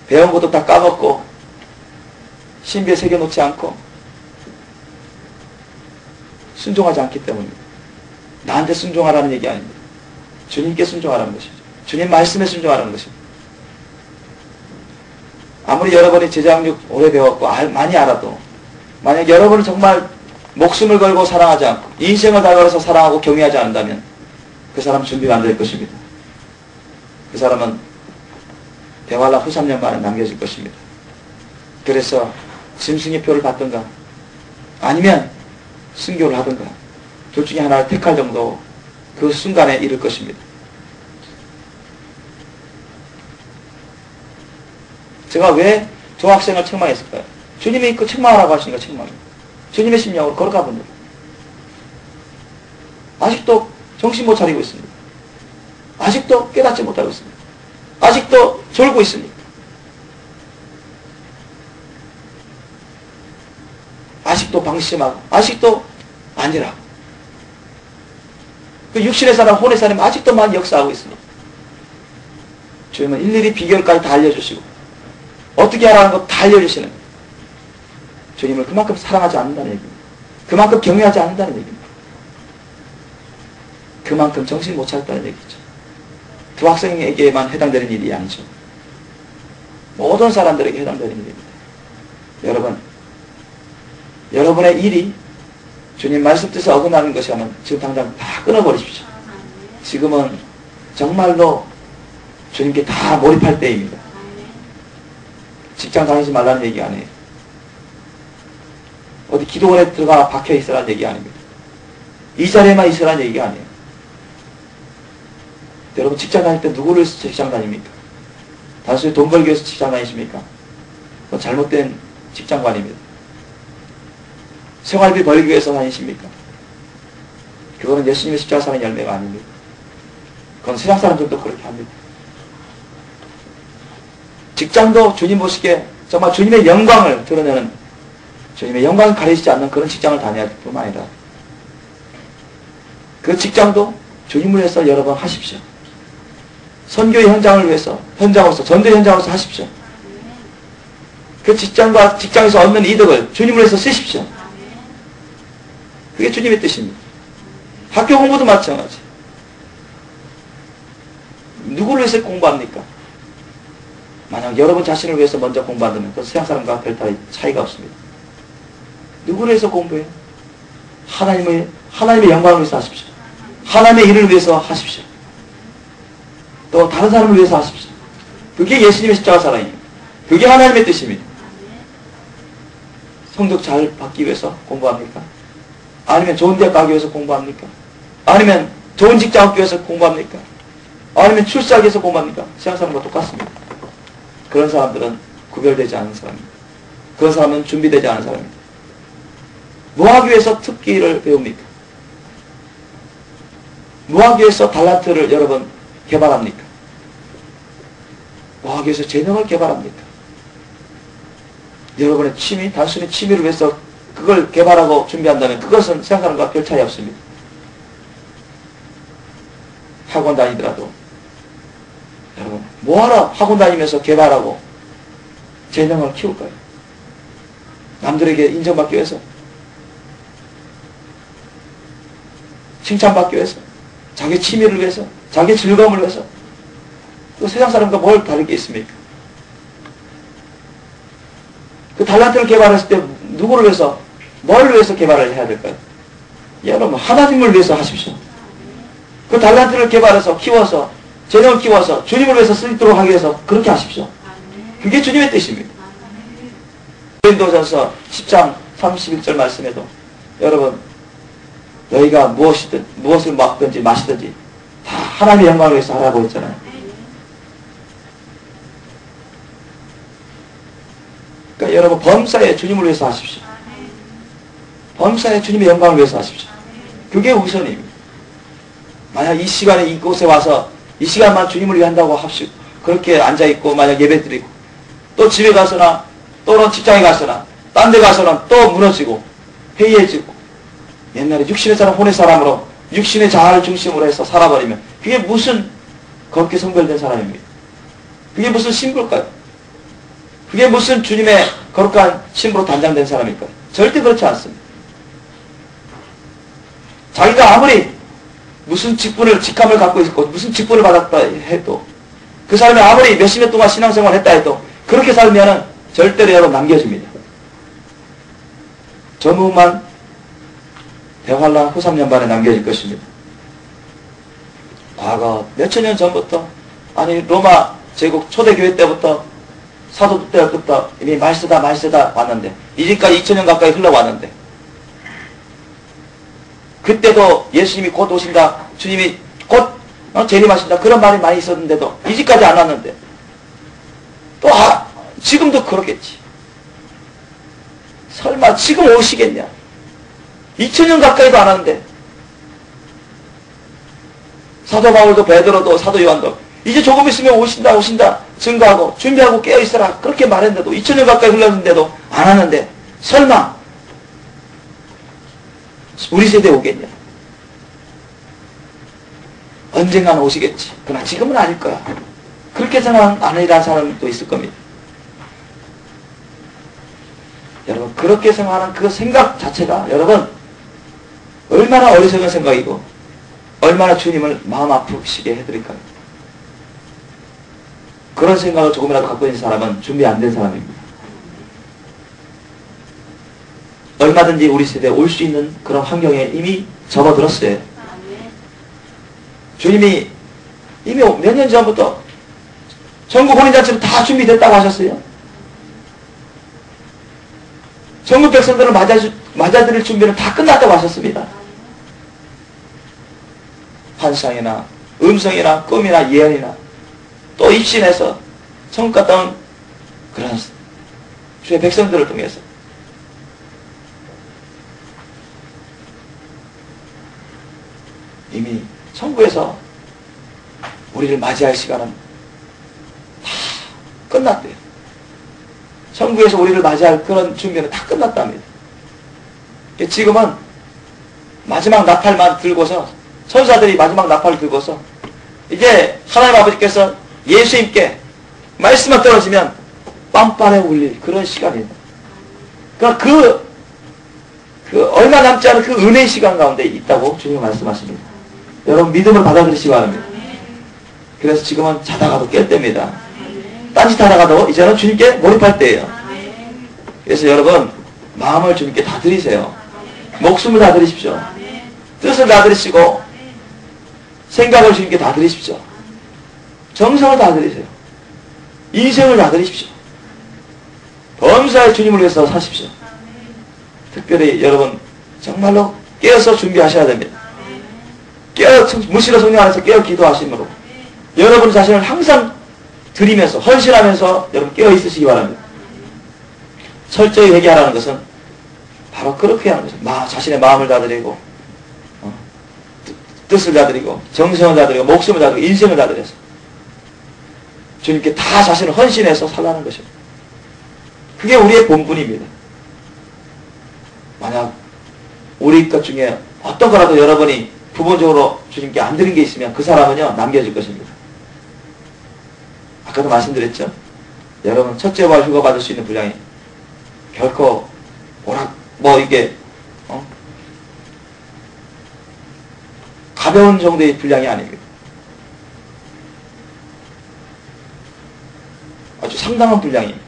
배운 것도 다 까먹고 신비에 새겨놓지 않고 순종하지 않기 때문입니다. 나한테 순종하라는 얘기 아닙니다. 주님께 순종하라는 것이죠. 주님 말씀에 순종하라는 것입니다. 아무리 여러분이 제장육 오래 배웠고 많이 알아도 만약 여러분은 정말 목숨을 걸고 사랑하지 않고 인생을 다 걸어서 사랑하고 경외하지 않는다면 그 사람은 준비가 안 될 것입니다. 그 사람은 대활라 후 3년 만에 남겨질 것입니다. 그래서 짐승의 표를 받든가 아니면 순교를 하든가 둘 중에 하나를 택할 정도 그 순간에 이를 것입니다. 제가 왜 두 학생을 책망했을까요? 주님이 그 책망하라고 하시니까 책망입니다. 주님의 심령으로 거룩한 분들 아직도 정신 못 차리고 있습니다. 아직도 깨닫지 못하고 있습니다. 아직도 졸고 있습니다. 아직도 방심하고 아직도 아니라고 그 육신의 사람 혼의 사람이 아직도 많이 역사하고 있습니다. 주님은 일일이 비결까지 다 알려주시고 어떻게 하라는 것 다 알려주시는 거예요. 주님을 그만큼 사랑하지 않는다는 얘기입니다. 그만큼 경외하지 않는다는 얘기입니다. 그만큼 정신 못 차렸다는 얘기죠. 두 학생에게만 해당되는 일이 아니죠. 모든 사람들에게 해당되는 일입니다. 여러분, 여러분의 일이 주님 말씀 뜻에 어긋나는 것이 하면 지금 당장 다 끊어버리십시오. 지금은 정말로 주님께 다 몰입할 때입니다. 직장 다니지 말라는 얘기 아니에요. 어디 기도원에 들어가 박혀 있으라는 얘기 아닙니다. 이 자리에만 있으라는 얘기가 아니에요. 여러분 직장 다닐 때 누구를 위해서 직장 다닙니까? 단순히 돈 벌기 위해서 직장 다니십니까? 그건 잘못된 직장관입니다. 생활비 벌기 위해서 다니십니까? 그거는 예수님의 십자가 사는 열매가 아닙니다. 그건 세상 사람들도 그렇게 합니다. 직장도 주님 보시기에 정말 주님의 영광을 드러내는, 주님의 영광을 가리지 않는 그런 직장을 다녀야 할 뿐만 아니라 그 직장도 주님을 위해서 여러 번 하십시오. 선교의 현장을 위해서, 현장으로서, 전도 현장으로서 하십시오. 그 직장과 직장에서 얻는 이득을 주님을 위해서 쓰십시오. 그게 주님의 뜻입니다. 학교 공부도 마찬가지. 누구를 위해서 공부합니까? 만약 여러분 자신을 위해서 먼저 공부한다면 그 세상 사람과 별 차이가 없습니다. 누구를 위해서 공부해요? 하나님의 영광을 위해서 하십시오. 하나님의 일을 위해서 하십시오. 또 다른 사람을 위해서 하십시오. 그게 예수님의 십자가 사랑입니다. 그게 하나님의 뜻입니다. 성적 잘 받기 위해서 공부합니까? 아니면 좋은 대학 가기 위해서 공부합니까? 아니면 좋은 직장 얻기 위해서 공부합니까? 아니면 출세하기 위해서 공부합니까? 세상 사람과 똑같습니다. 그런 사람들은 구별되지 않은 사람입니다. 그런 사람은 준비되지 않은 사람입니다. 뭐 하기 위해서 특기를 배웁니까? 뭐 하기 위해서 달란트를 여러분 개발합니까? 뭐 하기 위해서 재능을 개발합니까? 여러분의 취미, 단순히 취미를 위해서 그걸 개발하고 준비한다면 그것은 세상 사람과 별 차이 없습니다. 학원 다니더라도 여러분 뭐하러 학원 다니면서 개발하고 재능을 키울까요? 남들에게 인정받기 위해서, 칭찬받기 위해서, 자기 취미를 위해서, 자기 즐거움을 위해서. 그 세상 사람과 뭘 다를 게 있습니까? 그 달란트를 개발했을 때 누구를 위해서, 뭘 위해서 개발을 해야 될까요? 여러분 하나님을 위해서 하십시오. 그 달란트를 개발해서 키워서 재능을 키워서 주님을 위해서 쓰도록 하기 위해서 그렇게 하십시오. 그게 주님의 뜻입니다. 고린도전서 10장 31절 말씀에도 여러분 너희가 무엇을 먹든지 마시든지 다 하나님의 영광을 위해서 하라고 했잖아요. 그러니까 여러분 범사에 주님을 위해서 하십시오. 범사에 주님의 영광을 위해서 하십시오. 그게 우선입니다. 만약 이 시간에 이곳에 와서 이 시간만 주님을 위해 한다고 합시다. 그렇게 앉아있고 만약 예배 드리고 또 집에 가서나 또는 직장에 가서나 딴 데 가서나 또 무너지고 회의해지고 옛날에 육신의 사람 혼의 사람으로 육신의 자아를 중심으로 해서 살아버리면 그게 무슨 거룩히 성별된 사람입니까? 그게 무슨 신부일까요? 그게 무슨 주님의 거룩한 신부로 단장된 사람일까요? 절대 그렇지 않습니다. 자기가 아무리 무슨 직함을 갖고 있고 무슨 직분을 받았다 해도 그 사람이 아무리 몇십 년 동안 신앙생활을 했다 해도 그렇게 살면은 절대로 여러분 남겨집니다. 전후만 대환란 후 3년반에 남겨질 것입니다. 과거 몇천 년 전부터 아니 로마 제국 초대교회 때부터 사도 때부터 이미 말세다 왔는데 이제까지 2000년 가까이 흘러왔는데 그때도 예수님이 곧 오신다, 주님이 곧 재림하신다 그런 말이 많이 있었는데도 이제까지 안 왔는데 또 지금도 그렇겠지. 설마 지금 오시겠냐? 2000년 가까이도 안 왔는데 사도 바울도 베드로도 사도 요한도 이제 조금 있으면 오신다 증거하고 준비하고 깨어있어라 그렇게 말했는데도 2000년 가까이 흘렀는데도 안 왔는데 설마 우리 세대에 오겠냐? 언젠가는 오시겠지. 그러나 지금은 아닐 거야. 그렇게 생각 안 하는 사람도 있을 겁니다. 여러분 그렇게 생각하는 그 생각 자체가 여러분 얼마나 어리석은 생각이고 얼마나 주님을 마음 아프시게 해드릴까요? 그런 생각을 조금이라도 갖고 있는 사람은 준비 안 된 사람입니다. 얼마든지 우리 세대에 올 수 있는 그런 환경에 이미 접어들었어요. 주님이 이미 몇 년 전부터 전국 혼인잔치로 다 준비됐다고 하셨어요. 전국 백성들을 맞아들일 준비는 다 끝났다고 하셨습니다. 환상이나 음성이나 꿈이나 예언이나 또 입신해서 천국 갔다 온 그런 주의 백성들을 통해서 이미 천국에서 우리를 맞이할 시간은 다 끝났대요. 천국에서 우리를 맞이할 그런 준비는 다 끝났답니다. 지금은 마지막 나팔만 들고서, 천사들이 마지막 나팔을 들고서 이제 하나님 아버지께서 예수님께 말씀만 떨어지면 빰빰에 울릴 그런 시간이에요. 그러니까 그 얼마 남지 않은 그 은혜의 시간 가운데 있다고 주님 말씀하십니다. 여러분 믿음을 받아들이시기 바랍니다. 그래서 지금은 자다가도 깰 때입니다. 딴짓 하다가도 이제는 주님께 몰입할 때예요. 그래서 여러분 마음을 주님께 다 드리세요. 목숨을 다 드리십시오. 뜻을 다 드리시고 생각을 주님께 다 드리십시오. 정성을 다 드리세요. 인생을 다 드리십시오. 범사에 주님을 위해서 사십시오. 특별히 여러분 정말로 깨어서 준비하셔야 됩니다. 무시로 성령 안에서 깨어 기도하심으로 여러분 자신을 항상 드리면서 헌신하면서 여러분 깨어 있으시기 바랍니다. 철저히 회개하라는 것은 바로 그렇게 하는 것입니다. 자신의 마음을 다 드리고 뜻을 다 드리고 정성을 다 드리고 목숨을 다 드리고 인생을 다 드려서 주님께 다 자신을 헌신해서 살라는 것입니다. 그게 우리의 본분입니다. 만약 우리 것 중에 어떤 거라도 여러분이 부분적으로 주님께 안 드린 게 있으면 그 사람은요 남겨질 것입니다. 아까도 말씀드렸죠. 여러분 첫째 부활 휴가 받을 수 있는 분량이 결코 이게 가벼운 정도의 분량이 아닙니다. 아주 상당한 분량입니다.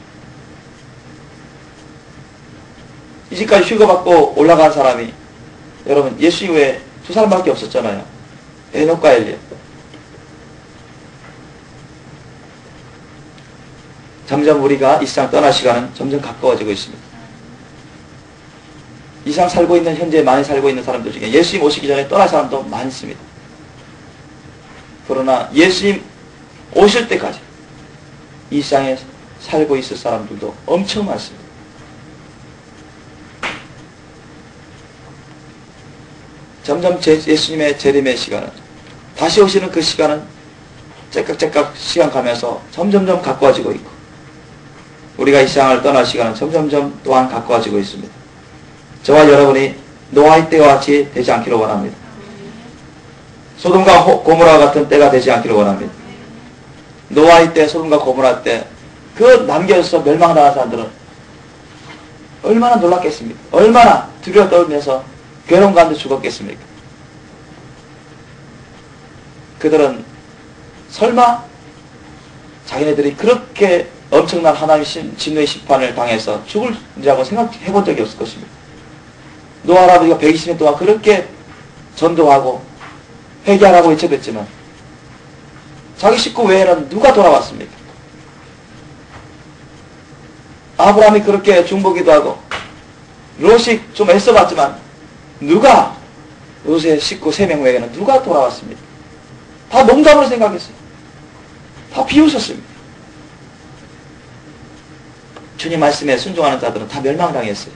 이제까지 휴가 받고 올라간 사람이 여러분 예수 이후에 두 사람밖에 없었잖아요. 에녹과 엘리야. 점점 우리가 이 세상 떠날 시간은 점점 가까워지고 있습니다. 이 세상 살고 있는 현재 많이 살고 있는 사람들 중에 예수님 오시기 전에 떠날 사람도 많습니다. 그러나 예수님 오실 때까지 이 세상에 살고 있을 사람들도 엄청 많습니다. 점점 예수님의 재림의 시간은 다시 오시는 그 시간은 째깍째깍 시간 가면서 점점점 가까워지고 있고 우리가 이 세상을 떠날 시간은 점점점 또한 가까워지고 있습니다. 저와 여러분이 노아의 때와 같이 되지 않기를 원합니다. 소돔과 고모라 같은 때가 되지 않기를 원합니다. 노아의 때, 소돔과 고모라 때 그 남겨져서 멸망당한 사람들은 얼마나 놀랐겠습니까? 얼마나 두려워 떨면서 괴로운 가운데 죽었겠습니까? 그들은 설마 자기네들이 그렇게 엄청난 하나님의 진노의 심판을 당해서 죽을이라고 생각해 본 적이 없을 것입니다. 노아 할아버지가 120년 동안 그렇게 전도하고 회개하라고 외쳐댔지만 자기 식구 외에는 누가 돌아왔습니까? 아브라함이 그렇게 중보기도 하고 롯이 좀 애써봤지만 누가 롯의 식구 3명 외에는 누가 돌아왔습니까? 다 농담으로 생각했어요. 다 비웃었습니다. 주님 말씀에 순종하는 자들은 다 멸망당했어요.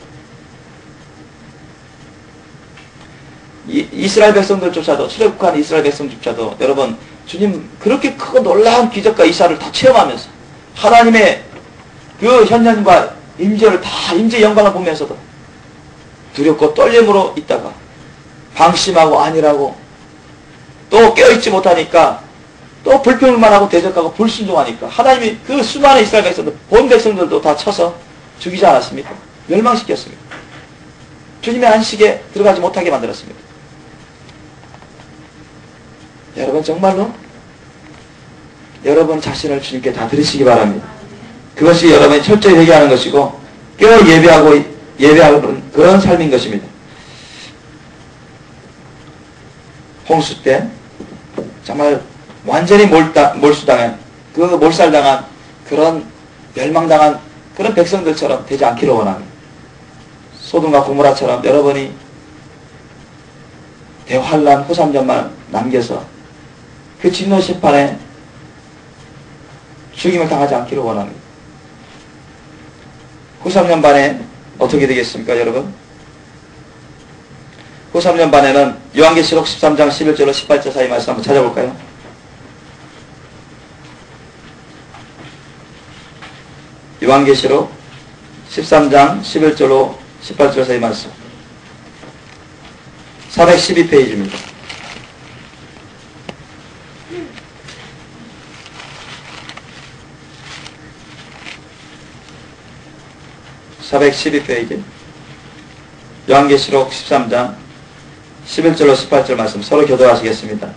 이스라엘 백성들조차도 출애굽한 이스라엘 백성조차도 여러분 주님 그렇게 크고 놀라운 기적과 이사를 다 체험하면서 하나님의 그 현장과 임재를 다 임재 영광을 보면서도 두렵고 떨림으로 있다가 방심하고 아니라고 또 깨어있지 못하니까 또 불평만 하고 대적하고 불순종하니까 하나님이 그 수많은 이스라엘 백성들 본 백성들도 다 쳐서 죽이지 않았습니까? 멸망시켰습니다. 주님의 안식에 들어가지 못하게 만들었습니다. 여러분 정말로 여러분 자신을 주님께 다 드리시기 바랍니다. 그것이 여러분이 철저히 회개하는 것이고 깨어 예배하는 그런 삶인 것입니다. 홍수 때 정말 완전히 몰수당한 그 몰살당한 그런 멸망당한 그런 백성들처럼 되지 않기를 원합니다. 소돔과 고모라처럼 여러분이 대환란 후삼전만 남겨서 그 진노 심판에 죽임을 당하지 않기를 원합니다. 후삼년 반에 어떻게 되겠습니까, 여러분? 후 3년 반에는 요한계시록 13장 11절로 18절 사이 말씀 한번 찾아볼까요? 요한계시록 13장 11절로 18절 사이 말씀. 412페이지입니다. (412페이지) 요한계시록 13장 11절로 18절 말씀 서로 교도하시겠습니다.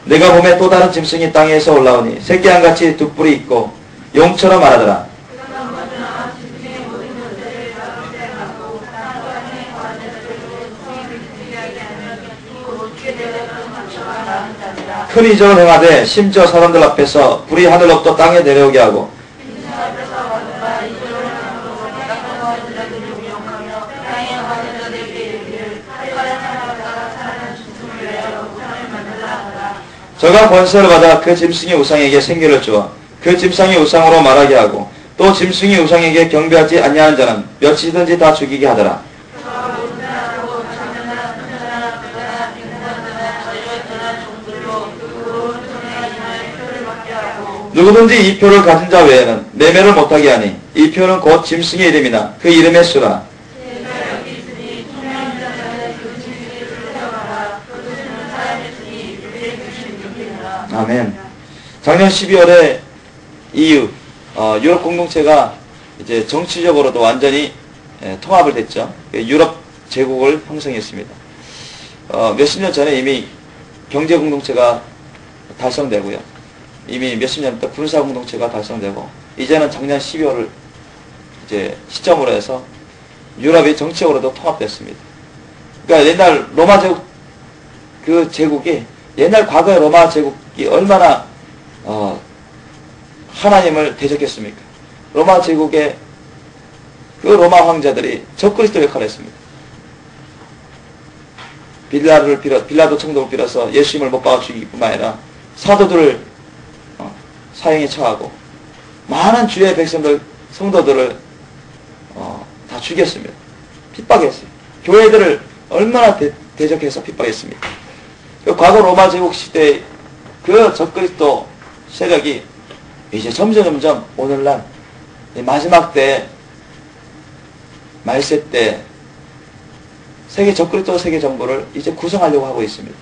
내가 봄에 또 다른 짐승이 땅에서 올라오니 새끼양같이 두 뿔이 있고 용처럼 말하더라. 큰 이적을 행하되 심지어 사람들 앞에서 불이 하늘로부터 땅에 내려오게 하고 저가 권세를 받아 그 짐승의 우상에게 생기를 주어 그 짐승의 우상으로 말하게 하고 또 짐승의 우상에게 경배하지 아니하는 자는 몇이든지 다 죽이게 하더라. 누구든지 이 표를 가진 자 외에는 매매를 못하게 하니 이 표는 곧 짐승의 이름이나 그 이름의 수라. 아멘. 작년 12월에 EU 유럽 공동체가 이제 정치적으로도 완전히 통합을 됐죠. 유럽 제국을 형성했습니다. 몇십 년 전에 이미 경제 공동체가 달성되고요. 이미 몇십 년부터 군사 공동체가 달성되고 이제는 작년 12월을 이제 시점으로 해서 유럽이 정치적으로도 통합됐습니다. 그러니까 옛날 로마 제국 그 제국이 옛날 과거의 로마 제국이 얼마나 하나님을 대적했습니까? 로마 제국의 그 로마 황제들이 적그리스도 역할을 했습니다. 빌라도 총독을 빌어서 예수님을 못 박아 죽이기뿐만 아니라 사도들을 사형에 처하고 많은 주의 백성들 성도들을 다 죽였습니다. 핍박했어요. 교회들을 얼마나 대적해서 핍박했습니까? 그 과거 로마 제국 시대의 그 적그리스도 세력이 이제 점점 오늘날 마지막 때 말세 때 세계 적그리스도 세계 정부를 이제 구성하려고 하고 있습니다.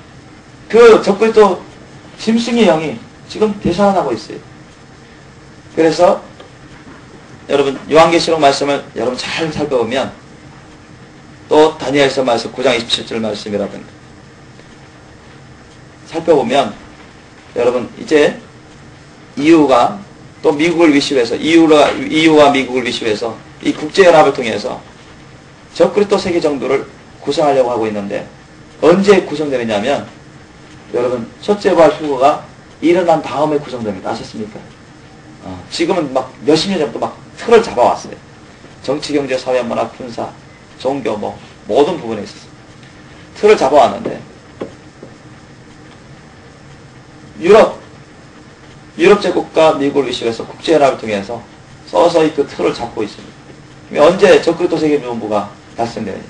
그 적그리스도 짐승의 영이 지금 되살아나고 있어요. 그래서 여러분 요한계시록 말씀을 여러분 잘 살펴보면 또 다니엘서 말씀 9장 27절 말씀이라든가 살펴보면 여러분 이제 EU가 또 미국을 위시해서 EU와 미국을 위시해서 이 국제연합을 통해서 적그리스도 세계 정부를 구성하려고 하고 있는데 언제 구성되느냐면 여러분 첫째 부활 휴거가 일어난 다음에 구성됩니다. 아셨습니까? 지금은 막 몇십 년 전부터 막 틀을 잡아왔어요. 정치, 경제, 사회, 문화, 군사, 종교 뭐 모든 부분에 있어서 틀을 잡아왔는데 유럽 제국과 미국을 위시해서 국제연합을 통해서 서서히 그 틀을 잡고 있습니다. 언제 적그리스도 세계정부가 달성되느냐?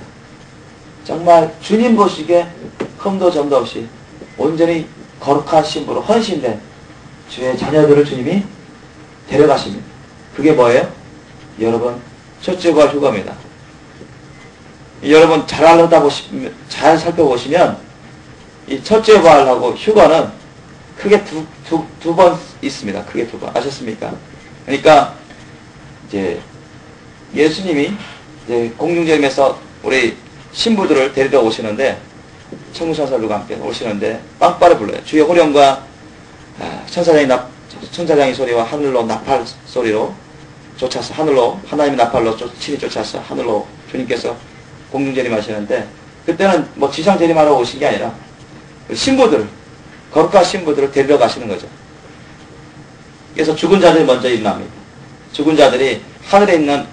정말 주님 보시기에 흠도 점도 없이 온전히 거룩한 신부로 헌신된 주의 자녀들을 주님이 데려가십니다. 그게 뭐예요? 여러분 첫째 부활 휴거입니다. 여러분 잘 살펴보시면 이 첫째 부활하고 휴거는 크게 두 번 있습니다. 크게 두 번. 아셨습니까? 그러니까 이제 예수님이 이제 공중제림에서 우리 신부들을 데리러 오시는데 천군천사들과 함께 오시는데 빵빠를 불러요. 주의 호령과 천사장의 소리와 하늘로 나팔 소리로 쫓아서 하늘로 하나님의 나팔로 친히 쫓아서 하늘로 주님께서 공중제림하시는데 그때는 뭐 지상 재림하러 오신 게 아니라 신부들을 거룩한 신부들을 데리러 가시는 거죠. 그래서 죽은 자들이 먼저 일어납니다. 죽은 자들이 하늘에 있는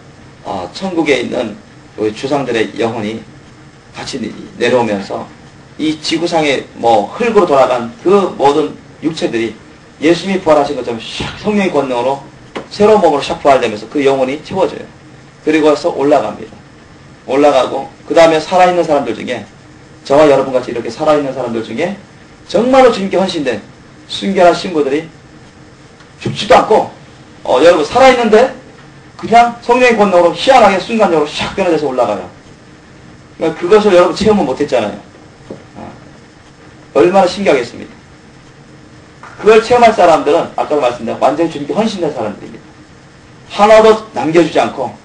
천국에 있는 우리 주상들의 영혼이 같이 내려오면서 이 지구상에 뭐 흙으로 돌아간 그 모든 육체들이 예수님이 부활하신 것처럼 성령의 권능으로 새로운 몸으로 샥 부활되면서 그 영혼이 채워져요. 그리고 와서 올라갑니다. 올라가고 그 다음에 살아있는 사람들 중에 저와 여러분같이 이렇게 살아있는 사람들 중에 정말로 주님께 헌신된 순결한 신부들이 죽지도 않고 여러분 살아있는데 그냥 성령의 권능으로 희한하게 순간적으로 샥 변화돼서 올라가요. 그러니까 그것을 여러분 체험은 못했잖아요. 얼마나 신기하겠습니까? 그걸 체험할 사람들은 아까도 말씀드린 완전히 주님께 헌신된 사람들입니다. 하나도 남겨주지 않고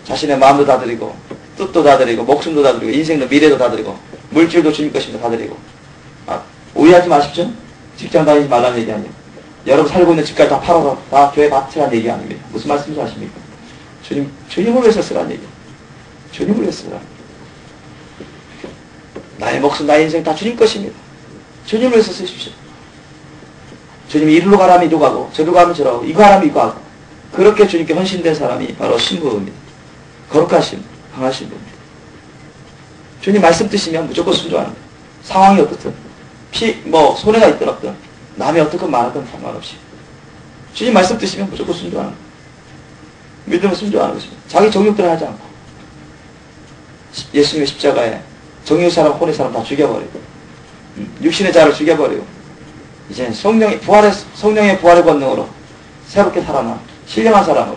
자신의 마음도 다 드리고 뜻도 다 드리고 목숨도 다 드리고 인생도 미래도 다 드리고 물질도 주님 것입니다. 다 드리고 오해하지 마십시오. 직장 다니지 말라는 얘기 아니에요. 여러분 살고 있는 집까지 다 팔아서 다 교회 바치라는 얘기 아닙니다. 무슨 말씀인지 아십니까? 주님을 위해서 쓰라는 얘기예요. 주님을 위해서 쓰라는 얘기예요. 나의 목숨, 나의 인생 다 주님 것입니다. 주님을 위해서 쓰십시오. 주님이 이리로 가라면 이리로 가고 저리로 가면 저리로 가고 이거 하라면 이거 하고 그렇게 주님께 헌신된 사람이 바로 신부입니다. 거룩하신 강하신 분입니다. 주님 말씀 드시면 무조건 순종하는 거예요. 상황이 어떻든 손해가 있든 없든 남이 어떻게 말하든 상관없이 주님 말씀 드시면 무조건 순종하는 거예요. 믿음을 순종하는 것입니다. 자기 정욕대로 하지 않고 예수님의 십자가에 정욕의 사람, 혼의 사람 다 죽여버리고 육신의 자를 죽여버리고 이제 성령의 부활의 권능으로 새롭게 살아난 신령한 사람으로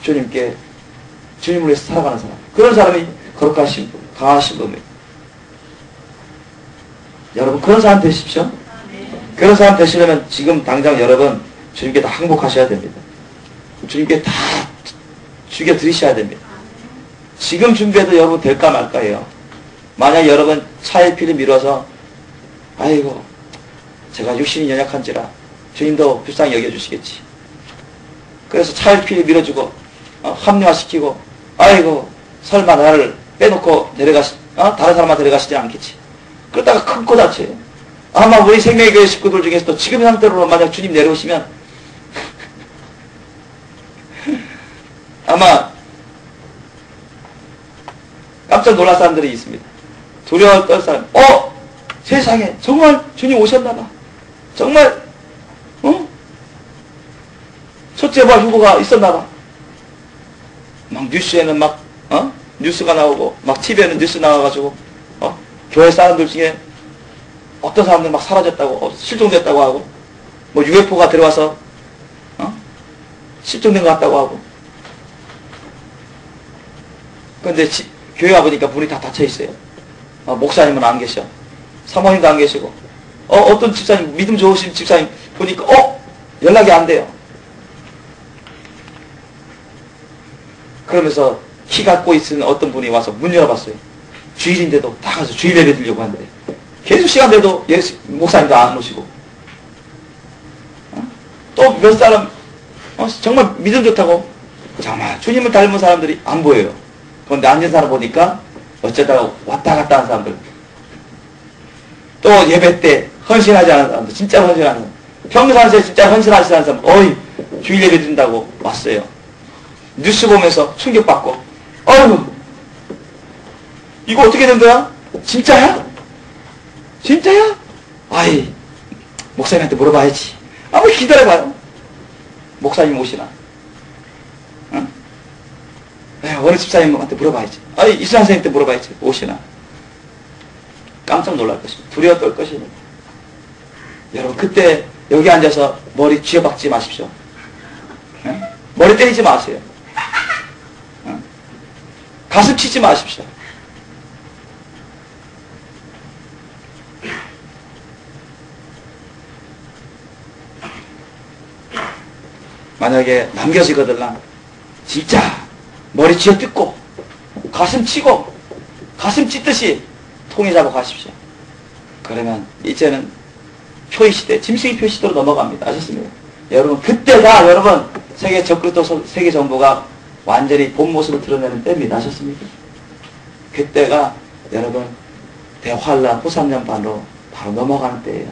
주님을 위해서 살아가는 사람, 그런 사람이 거룩한 신부, 강한 신부입니다. 여러분 그런 사람 되십시오. 그런 사람 되시려면 지금 당장 여러분 주님께 다 항복하셔야 됩니다. 주님께 다 죽여드리셔야 됩니다. 지금 준비해도 여러분 될까 말까예요. 만약 여러분 차의 피를 미뤄서 아이고 제가 육신이 연약한지라 주님도 불쌍히 여겨주시겠지. 그래서 차의 피를 밀어주고 합리화시키고 아이고 설마 나를 빼놓고 다른 사람한테 데려가시지 않겠지. 그러다가 큰 코 다쳐요. 아마 우리 생명의 교회 식구들 중에서도 지금 상태로 만약 주님 내려오시면 아마 깜짝 놀랄 사람들이 있습니다. 두려워 떨 사람. 세상에 정말 주님 오셨나봐. 정말 첫째 부활 휴거가 있었나봐. 막 뉴스에는 뉴스가 나오고 막 TV에는 뉴스 나와가지고 교회 사람들 중에 어떤 사람들 막 사라졌다고 실종됐다고 하고 뭐 UFO가 들어와서 실종된 것 같다고 하고. 그런데 교회 와보니까 문이 다 닫혀있어요. 목사님은 안 계셔. 사모님도 안 계시고 어떤 집사님, 믿음 좋으신 집사님 보니까 연락이 안 돼요. 그러면서 키 갖고 있는 어떤 분이 와서 문 열어봤어요. 주일인데도 다 가서 주일 예배 드리려고 하는데 계속 시간 돼도 목사님도 안 오시고 또 몇 사람 정말 믿음 좋다고 정말 주님을 닮은 사람들이 안 보여요. 그런데 앉은 사람 보니까 어쩌다가 왔다 갔다 하는 사람들, 또 예배 때 헌신하지 않은 사람들, 진짜 헌신하는 사람, 평상시에 진짜 헌신하시는 사람, 주일 예배 드린다고 왔어요. 뉴스 보면서 충격받고, 이거 어떻게 된 거야? 진짜야? 진짜야? 목사님한테 물어봐야지. 기다려봐요. 목사님 오시나? 어느 집사님한테 물어봐야지. 이수장 선생님한테 물어봐야지. 오시나? 깜짝 놀랄 것입니다. 두려워 떨 것입니다. 여러분 그때 여기 앉아서 머리 쥐어박지 마십시오. 머리 때리지 마세요. 가슴 치지 마십시오. 만약에 남겨지거들나 진짜 머리 쥐어 뜯고 가슴 치고 가슴 찢듯이 통에 잡고 가십시오. 그러면 이제는 표시대, 짐승의 표시대로 넘어갑니다. 아셨습니까? 여러분 그때가 여러분 세계 적그리스도 세계 정부가 완전히 본 모습을 드러내는 때입니다. 아셨습니까? 그때가 여러분 대환란 후삼년반으로 바로 넘어가는 때예요.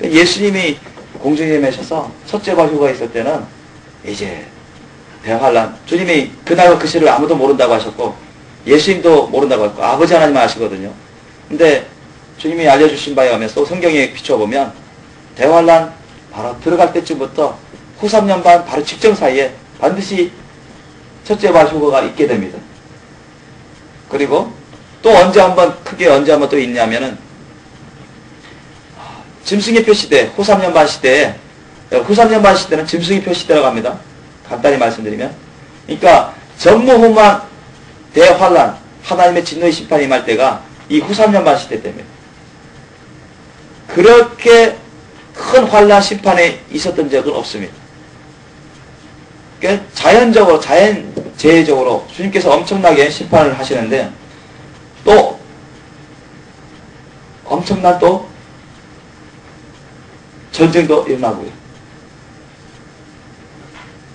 예수님이 공중에 매셔서 첫째 부활 휴거가 있을 때는 이제 대환란, 주님이 그날과 그 시를 아무도 모른다고 하셨고 예수님도 모른다고 했고 아버지 하나님만 아시거든요. 근데 주님이 알려주신 바에 의하면 또 성경에 비춰보면 대환란 바로 들어갈 때쯤부터 후 3년 반 바로 직전 사이에 반드시 첫째 부활 휴거가 있게 됩니다. 그리고 또 언제 한번 크게 언제 한번 또 있냐면은 짐승의표 시대, 후3년반 시대에 후3년반 시대는 짐승의표 시대라고 합니다. 간단히 말씀드리면 그러니까 전무후무한 대환란 하나님의 진노의 심판이 임할 때가 이 후3년반 시대 때문에 그렇게 큰 환란 심판에 있었던 적은 없습니다. 그러니까 자연적으로 자연재해적으로 주님께서 엄청나게 심판을 하시는데 또 엄청난 또 전쟁도 일어나고요.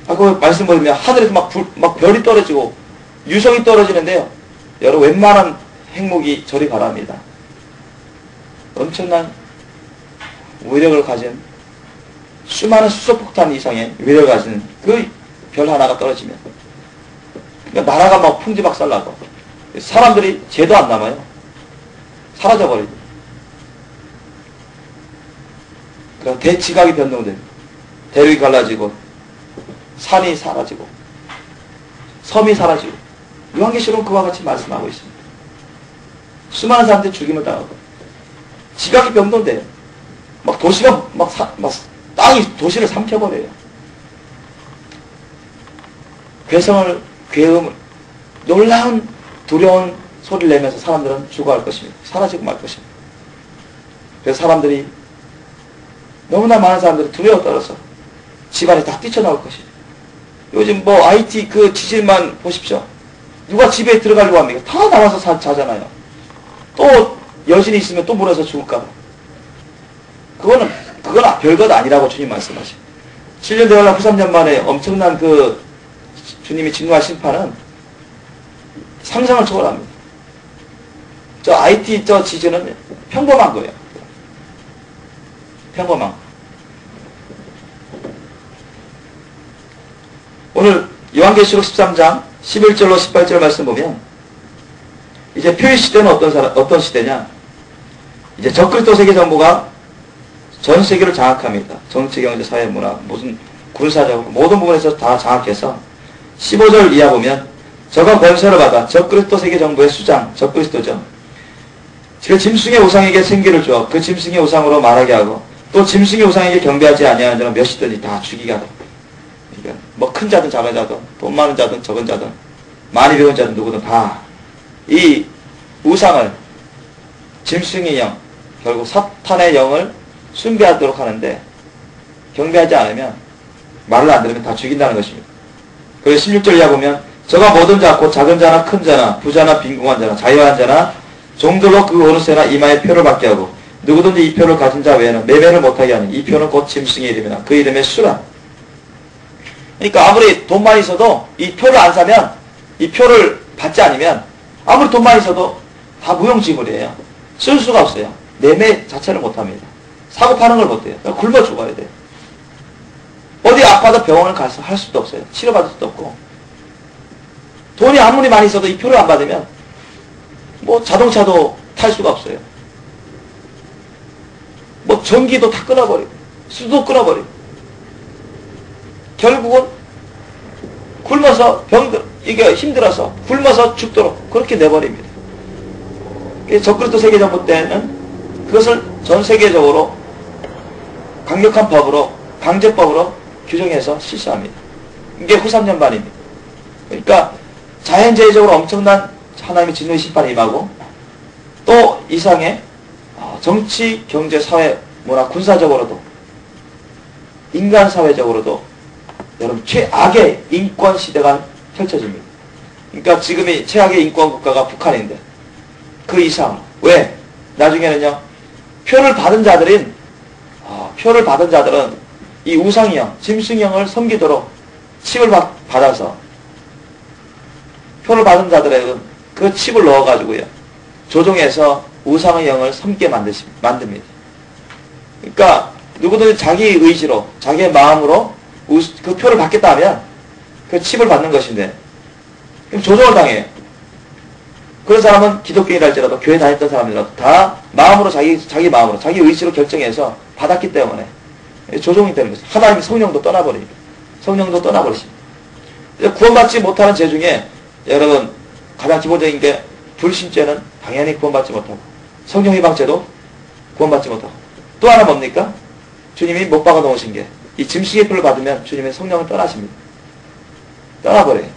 아까 말씀 보면 하늘에서 막 별이 떨어지고 유성이 떨어지는데요. 여러분 웬만한 핵무기 저리 가랍니다. 엄청난 위력을 가진 수많은 수소폭탄 이상의 위력을 가진 그 별 하나가 떨어지면 그러니까 나라가 막 풍지박살나고 사람들이 죄도 안 남아요. 사라져버리고 그러니까 대지각이 변동됩니다. 대륙이 갈라지고 산이 사라지고 섬이 사라지고 요한계시록은 그와 같이 말씀하고 있습니다. 수많은 사람들이 죽임을 당하고 지각이 변동돼요. 막 도시가 땅이 도시를 삼켜버려요. 괴음을 놀라운 두려운 소리를 내면서 사람들은 죽어갈 것입니다. 사라지고 말 것입니다. 그래서 사람들이 너무나 많은 사람들이 두려워 떨어서 집안에 다 뛰쳐나올 것입니다. 요즘 IT 그 지질만 보십시오. 누가 집에 들어가려고 합니까? 다 나와서 자잖아요. 또 여진이 있으면 또 물어서 죽을까봐. 그건 별것 아니라고 주님 말씀하시죠. 7년 대환란 후3년 만에 엄청난 그 주님이 진노할 심판은 상상을 초월합니다. 저 IT 저 지진은 평범한 거예요. 평범한 거. 오늘 요한계시록 13장 11절로 18절 말씀 보면 이제 표의 시대는 어떤 시대냐? 이제 적그리스도 세계 정부가 전 세계를 장악합니다. 정치, 경제, 사회, 문화, 무슨 군사적으로 모든 부분에서 다 장악해서 15절 이하 보면 저가 권세를 받아 적그리스도 세계 정부의 수장, 적그리스도죠. 그 짐승의 우상에게 생기를 주어 그 짐승의 우상으로 말하게 하고 또 짐승의 우상에게 경배하지 아니하는 자는 몇이든지 다 죽이게 하다. 그러니까 뭐 큰 자든 작은 자든 돈 많은 자든 적은 자든 많이 배운 자든 누구든 다 이 우상을 짐승의 영, 결국 사탄의 영을 숭배하도록 하는데 경배하지 않으면 말을 안 들으면 다 죽인다는 것입니다. 그리고 16절 이하 보면 저가 모든 자 곧 작은 자나 큰 자나 부자나 빈궁한 자나 자유한 자나 종들로 그 어느 새나 이마에 표를 받게 하고 누구든지 이 표를 가진 자 외에는 매매를 못하게 하니 이 표는 곧 짐승의 이름이나 그 이름의 수라. 그러니까 아무리 돈만 있어도 이 표를 안 사면 이 표를 받지 않으면 아무리 돈만 있어도 다 무용지물이에요. 쓸 수가 없어요. 매매 자체를 못합니다. 사고 파는 걸 못해요. 굶어 죽어야 돼요. 어디 아파도 병원을 가서 할 수도 없어요. 치료받을 수도 없고. 돈이 아무리 많이 있어도 이 표를 안 받으면 뭐 자동차도 탈 수가 없어요. 뭐 전기도 다 끊어버리고 수도 끊어버리고 결국은 굶어서 이게 힘들어서 굶어서 죽도록 그렇게 내버립니다. 적그리스도 세계정부 때는 그것을 전 세계적으로 강력한 법으로 강제법으로 규정해서 실시합니다. 이게 후3년반입니다. 그러니까 자연재해적으로 엄청난 하나님의 진노의 심판이 임하고 또 이상의 정치, 경제, 사회, 문화, 군사적으로도 인간사회적으로도 여러분 최악의 인권 시대가 펼쳐집니다. 그러니까 지금이 최악의 인권 국가가 북한인데 그 이상 왜? 나중에는요 표를 받은 자들은 이 우상형, 짐승형을 섬기도록 칩을 받아서 표를 받은 자들에게는 그 칩을 넣어가지고요 조종해서 우상의 영을 섬게 만듭니다. 그러니까 누구든지 자기 의지로 자기의 마음으로 그 표를 받겠다 하면 그 칩을 받는 것인데 그럼 조종을 당해요. 그런 사람은 기독교인이라 할지라도 교회 다녔던 사람이라도 다 마음으로 자기 마음으로 자기 의지로 결정해서 받았기 때문에 조종이 되는 거죠. 하나님의 성령도 떠나버립니다. 성령도 떠나버리십니다. 구원받지 못하는 죄 중에 여러분 가장 기본적인 게 불신죄는 당연히 구원받지 못하고 성령 회방죄도 구원받지 못하고 또 하나 뭡니까? 주님이 못 박아 놓으신 게 이 짐승의 표를 받으면 주님의 성령을 떠나십니다. 떠나버려요.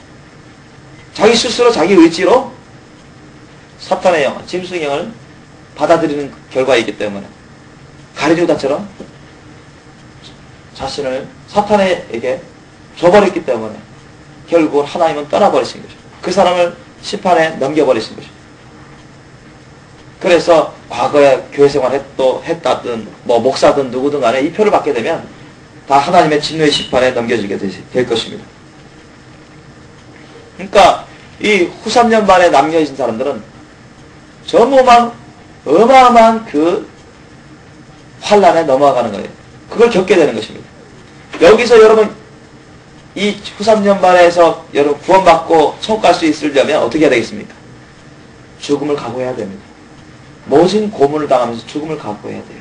자기 스스로 자기 의지로 사탄의 영, 짐승의 영을 받아들이는 결과이기 때문에 가룟유다처럼 자신을 사탄에게 줘버렸기 때문에 결국은 하나님은 떠나버리신 거죠. 그 사람을 심판에 넘겨버리신 거죠. 그래서 과거에 교회 생활 했다든 뭐 목사든 누구든 간에 이 표를 받게 되면 다 하나님의 진노의 심판에 넘겨지게 될 것입니다. 그러니까 이 후 3년 반에 남겨진 사람들은 전무만 어마어마한 그 환란에 넘어가는 거예요. 그걸 겪게 되는 것입니다. 여기서 여러분 이 후 3년 반에서 여러분 구원받고 천국 갈 수 있으려면 어떻게 해야 되겠습니까? 죽음을 각오해야 됩니다. 모진 고문을 당하면서 죽음을 각오해야 돼요.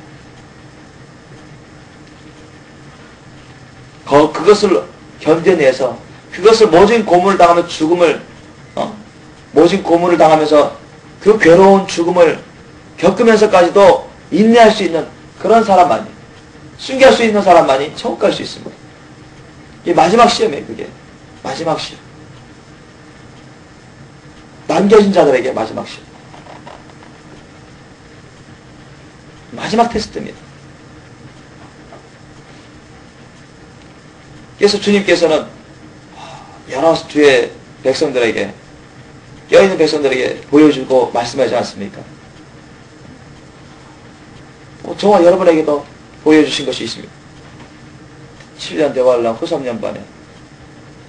그것을 견뎌내서 그것을 모진 고문을 당하면서 죽음을 모진 고문을 당하면서 그 괴로운 죽음을 겪으면서까지도 인내할 수 있는 그런 사람만이 순교할 수 있는 사람만이 천국 갈 수 있습니다. 이게 마지막 시험이에요. 그게 마지막 시험. 남겨진 자들에게 마지막 시험. 마지막 테스트입니다. 그래서 주님께서는 여러 주의 백성들에게 껴있는 백성들에게 보여주고 말씀하지 않습니까? 저와 여러분에게도 보여주신 것이 있습니다. 7년 대활란 후 3년 반에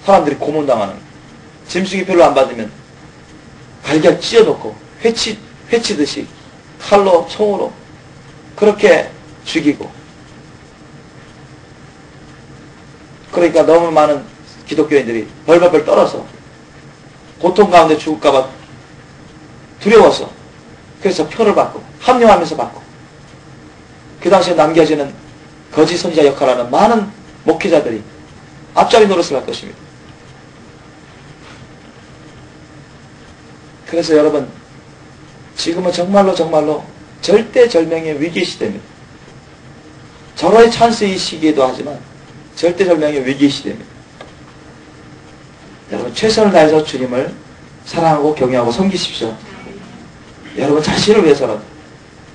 사람들이 고문당하는 짐승의 표를 안 받으면 갈겨 찢어놓고 회치듯이 칼로 총으로 그렇게 죽이고 그러니까 너무 많은 기독교인들이 벌벌벌 떨어서 고통 가운데 죽을까봐 두려워서 그래서 표를 받고 합류하면서 받고 그 당시에 남겨지는 거짓 선지자 역할하는 많은 목회자들이 앞자리 노릇을 할 것입니다. 그래서 여러분 지금은 정말로 절대절명의 위기 시대입니다. 절호의 찬스의 시기이기도 하지만 절대절명의 위기 시대입니다. 여러분 최선을 다해서 주님을 사랑하고 경외하고 섬기십시오. 여러분 자신을 위해서라도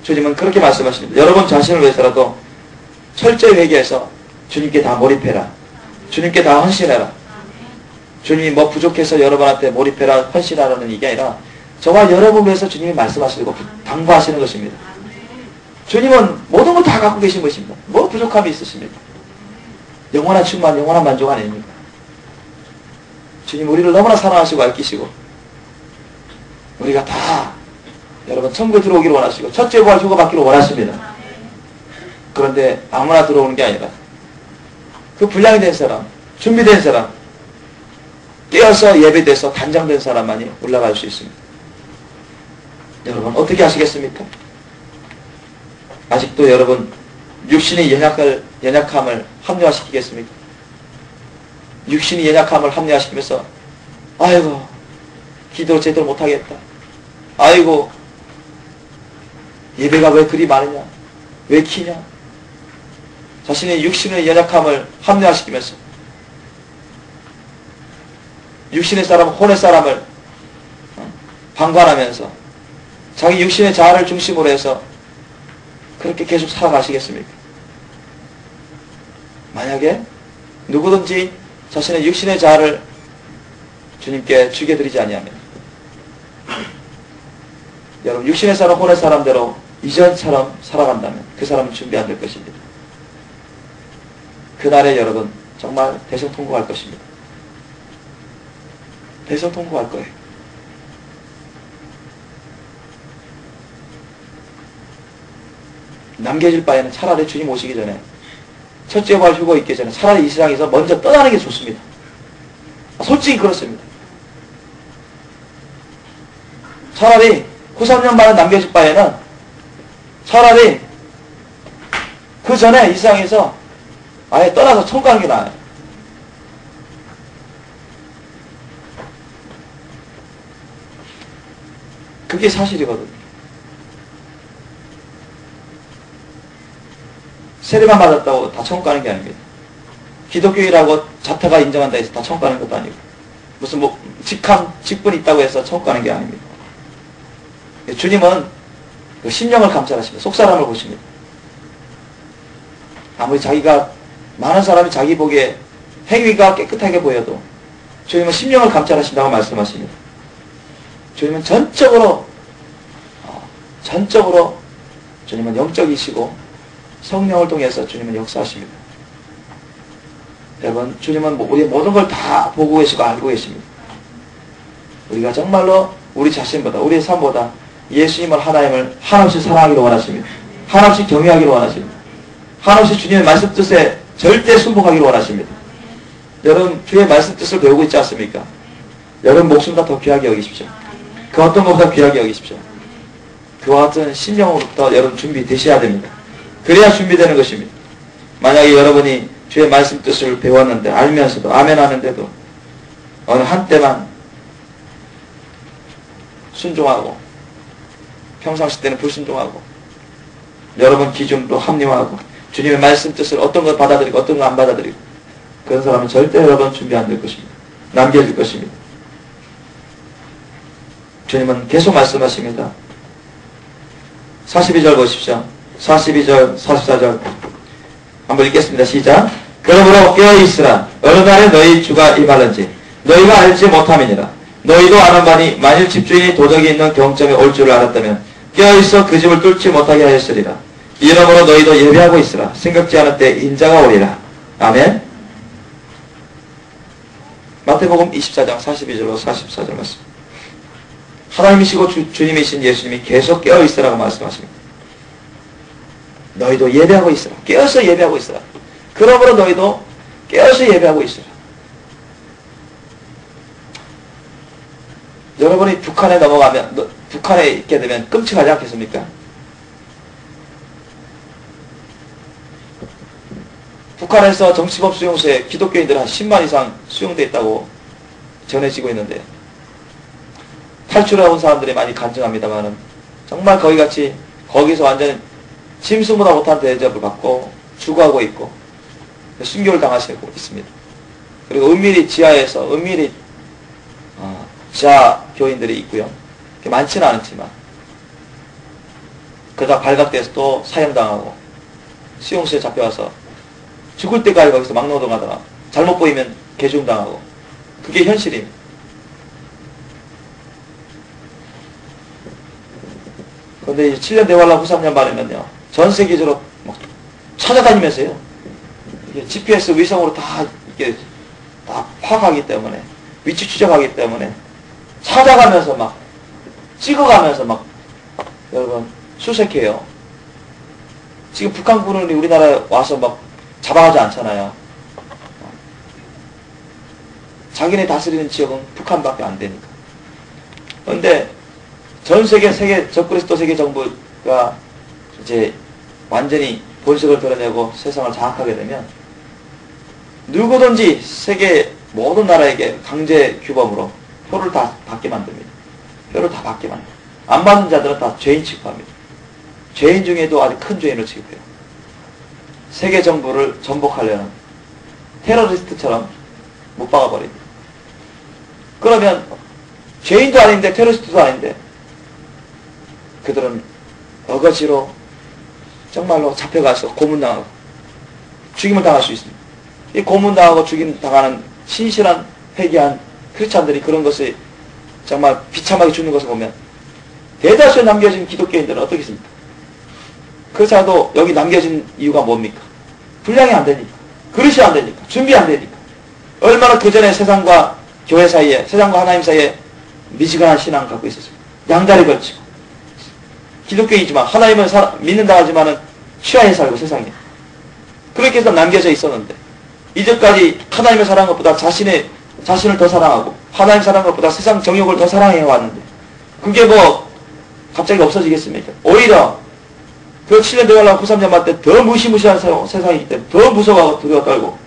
주님은 그렇게 말씀하십니다. 여러분 자신을 위해서라도 철저히 회개해서 주님께 다 몰입해라. 주님께 다 헌신해라. 주님이 뭐 부족해서 여러분한테 몰입해라 헌신하라는 이게 아니라 저와 여러분 위해서 주님이 말씀하시고 당부하시는 것입니다. 주님은 모든 걸 다 갖고 계신 것입니다. 뭐 부족함이 있으십니까? 영원한 충만, 영원한 만족 아닙니까? 주님 우리를 너무나 사랑하시고 아끼시고 우리가 다 여러분 천국에 들어오기를 원하시고 첫째 부활 휴가 받기를 원하십니다. 그런데 아무나 들어오는 게 아니라 그 분량이 된 사람, 준비된 사람, 깨어서 예배돼서 단장된 사람만이 올라갈 수 있습니다. 여러분 어떻게 하시겠습니까? 아직도 여러분 육신의 연약함을 합리화시키겠습니까? 육신의 연약함을 합리화시키면서 아이고 기도 제대로 못하겠다. 아이고 예배가 왜 그리 많으냐? 왜 키냐? 자신의 육신의 연약함을 합리화시키면서 육신의 사람, 혼의 사람을 방관하면서 자기 육신의 자아를 중심으로 해서 그렇게 계속 살아가시겠습니까? 만약에 누구든지 자신의 육신의 자아를 주님께 죽여드리지 아니하면 여러분 육신의 사람, 혼의 사람대로 이전처럼 살아간다면 그 사람은 준비 안 될 것입니다. 그날에 여러분 정말 대성통곡할 것입니다. 대성통곡할 거예요. 남겨질 바에는 차라리 주님 오시기 전에 첫째 부활 휴거 있기 전에 차라리 이 세상에서 먼저 떠나는 게 좋습니다. 솔직히 그렇습니다. 차라리 후 3년 반에 남겨질 바에는 차라리 그 전에 이 세상에서 아예 떠나서 천국 가는 게 나아요. 그게 사실이거든요. 세례만 받았다고 다 천국 가는 게 아닙니다. 기독교인이라고 자타가 인정한다 해서 다 천국 가는 것도 아니고, 무슨 뭐 직분이 있다고 해서 천국 가는 게 아닙니다. 주님은 그 심령을 감찰하십니다. 속사람을 보십니다. 아무리 많은 사람이 자기 보기에 행위가 깨끗하게 보여도 주님은 심령을 감찰하신다고 말씀하십니다. 주님은 전적으로 주님은 영적이시고 성령을 통해서 주님은 역사하십니다. 여러분, 주님은 우리의 모든 걸 다 보고 계시고 알고 계십니다. 우리가 정말로 우리 자신보다, 우리의 삶보다 예수님을, 하나님을 한없이 사랑하기를 원하십니다. 한없이 경외하기를 원하십니다. 한없이 주님의 말씀 뜻에 절대 순복하기를 원하십니다. 여러분, 주의 말씀 뜻을 배우고 있지 않습니까? 여러분 목숨보다 더 귀하게 여기십시오. 그 어떤 것보다 귀하게 여기십시오. 그와 같은 심령으로부터 여러분 준비되셔야 됩니다. 그래야 준비되는 것입니다. 만약에 여러분이 주의 말씀 뜻을 배웠는데, 알면서도 아멘 하는데도 어느 한때만 순종하고 평상시 때는 불순종하고 여러분 기준도 합리화하고 주님의 말씀 뜻을 어떤 걸 받아들이고 어떤 걸 안 받아들이고, 그런 사람은 절대 여러분 준비 안 될 것입니다. 남겨질 것입니다. 주님은 계속 말씀하십니다. 42절 보십시오. 42절, 44절 한번 읽겠습니다. 시작. 그러므로 깨어있으라. 어느 날에 너희 주가 임하는지 너희가 알지 못함이니라. 너희도 아는 바니 만일 집주인이 도덕이 있는 경점에 올 줄을 알았다면 깨어있어 그 집을 뚫지 못하게 하였으리라. 이러므로 너희도 예배하고 있으라. 생각지 않을 때 인자가 오리라. 아멘. 마태복음 24장 42절로 44절 말씀. 하나님이시고 주님이신 예수님이 계속 깨어있으라고 말씀하십니다. 너희도 예배하고 있으라. 깨어서 예배하고 있으라. 그러므로 너희도 깨어서 예배하고 있으라. 여러분이 북한에 넘어가면, 북한에 있게 되면 끔찍하지 않겠습니까? 북한에서 정치법 수용소에 기독교인들 한 10만 이상 수용되어 있다고 전해지고 있는데, 탈출해 온 사람들이 많이 간증합니다만은 정말 거기서 완전 짐승보다 못한 대접을 받고 죽어가고 있고 순교를 당하시고 있습니다. 그리고 은밀히 지하에서 지하 교인들이 있고요. 많지는 않지만 그러다 발각돼서 또 사형당하고 수용소에 잡혀와서 죽을 때까지 거기서 막노동하다가 잘못 보이면 개중당하고, 그게 현실입니다. 그런데 이제 7년 대환란 후 3년 만에는요, 전 세계적으로 막 찾아다니면서요, GPS 위성으로 다 파악하기 때문에, 위치 추적하기 때문에 찾아가면서 막 찍어가면서 막 여러분 수색해요. 지금 북한군은 우리나라에 와서 막 잡아가지 않잖아요. 자기네 다스리는 지역은 북한밖에 안 되니까. 그런데 전 세계 적그리스도 세계 정부가 이제 완전히 본색을 드러내고 세상을 장악하게 되면 누구든지 세계 모든 나라에게 강제 규범으로 표를 다 받게 만듭니다. 표를 다 받게 만듭니다. 안 받는 자들은 다 죄인 취급합니다. 죄인 중에도 아주 큰 죄인을 취급해요. 세계 정부를 전복하려는 테러리스트처럼 못 박아버립니다. 그러면 죄인도 아닌데 테러리스트도 아닌데 그들은 어거지로 정말로 잡혀가서 고문당하고 죽임을 당할 수 있습니다. 이 고문당하고 죽임 당하는 신실한 회개한 크리스찬들이 그런 것을 정말 비참하게 죽는 것을 보면 대다수에 남겨진 기독교인들은 어떻겠습니까? 그렇지않아도 여기 남겨진 이유가 뭡니까? 분량이 안 되니까, 그릇이 안 되니까, 준비 안 되니까. 얼마나 그 전에 세상과 교회 사이에, 세상과 하나님 사이에 미지근한 신앙을 갖고 있었습니다. 양다리 걸치고 기독교이지만 하나님을 믿는다 하지만은 취하에 살고 세상에 그렇게 해서 남겨져 있었는데, 이제까지 하나님을 사랑한 것보다 자신을 더 사랑하고 하나님 사랑한 것보다 세상 정욕을 더 사랑해 왔는데 그게 뭐 갑자기 없어지겠습니까? 오히려 그 7년 대환란 후 3년 말 때 더 무시무시한 세상이기 때문에 더 무서워하고 두려워 떨고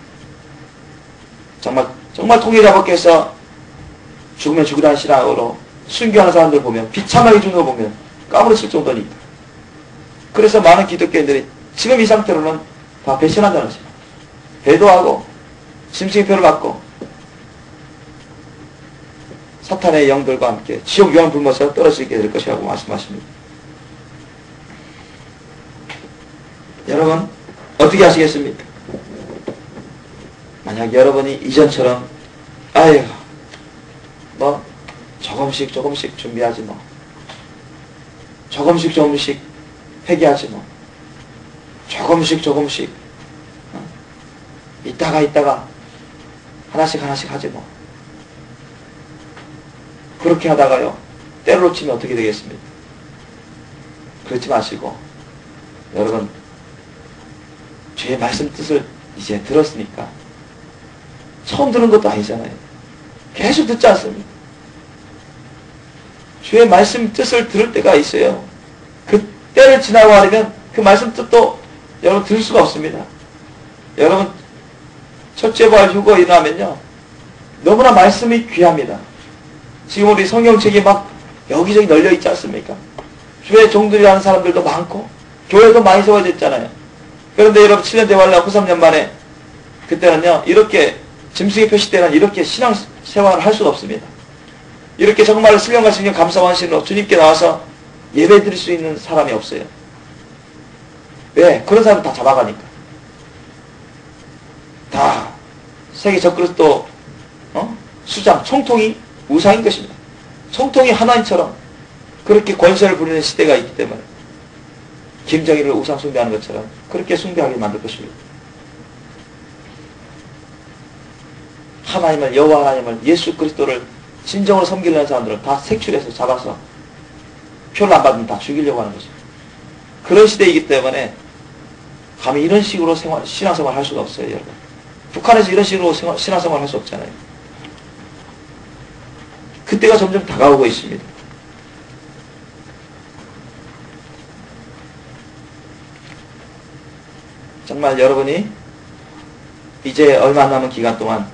정말 통일 잡았겠어 죽으면 죽으라는 신앙으로 순교하는 사람들 보면, 비참하게 죽는 거 보면 까무러칠 정도니까. 그래서 많은 기독교인들이 지금 이 상태로는 다 배신한다는 것입니다. 배도하고 짐승의 표를 받고 사탄의 영들과 함께 지옥 유황 불못에서 떨어지게 될 것이라고 말씀하십니다. 여러분 어떻게 하시겠습니까? 만약 여러분이 이전처럼 아유 뭐 조금씩 준비하지 뭐 조금씩 회개하지 뭐 조금씩 이따가 하나씩 하지 뭐 그렇게 하다가요 때를 놓치면 어떻게 되겠습니까? 그렇지 마시고 여러분 주의 말씀 뜻을 이제 들었으니까 처음 들은 것도 아니잖아요. 계속 듣지 않습니까? 주의 말씀 뜻을 들을 때가 있어요. 그 때를 지나고 하려면 그 말씀 뜻도 여러분 들을 수가 없습니다. 여러분 첫째 부활 휴거 일어나면요 너무나 말씀이 귀합니다. 지금 우리 성경책이 막 여기저기 널려 있지 않습니까? 주의 종들이라는 사람들도 많고 교회도 많이 세워졌잖아요. 그런데 여러분 7년 대환란 후 3년 만에 그때는요 이렇게 짐승의 표시 때는 이렇게 신앙생활을 할 수가 없습니다. 이렇게 정말 신령과 신령 감사와 헌신으로 주님께 나와서 예배 드릴 수 있는 사람이 없어요. 왜? 그런 사람 다 잡아가니까. 다 세계 적그리스도 수장, 총통이 우상인 것입니다. 총통이 하나님처럼 그렇게 권세를 부리는 시대가 있기 때문에 김정일을 우상 숭배하는 것처럼 그렇게 숭배하게 만들 것입니다. 하나님을 여호와 하나님을 예수 그리스도를 진정으로 섬기려는 사람들을 다 색출해서 잡아서 표를 안 받으면 다 죽이려고 하는 것입니다. 그런 시대이기 때문에 감히 이런 식으로 신앙생활 할 수가 없어요. 여러분. 북한에서 이런 식으로 신앙생활 할 수 없잖아요. 그때가 점점 다가오고 있습니다. 정말 여러분이 이제 얼마 안 남은 기간 동안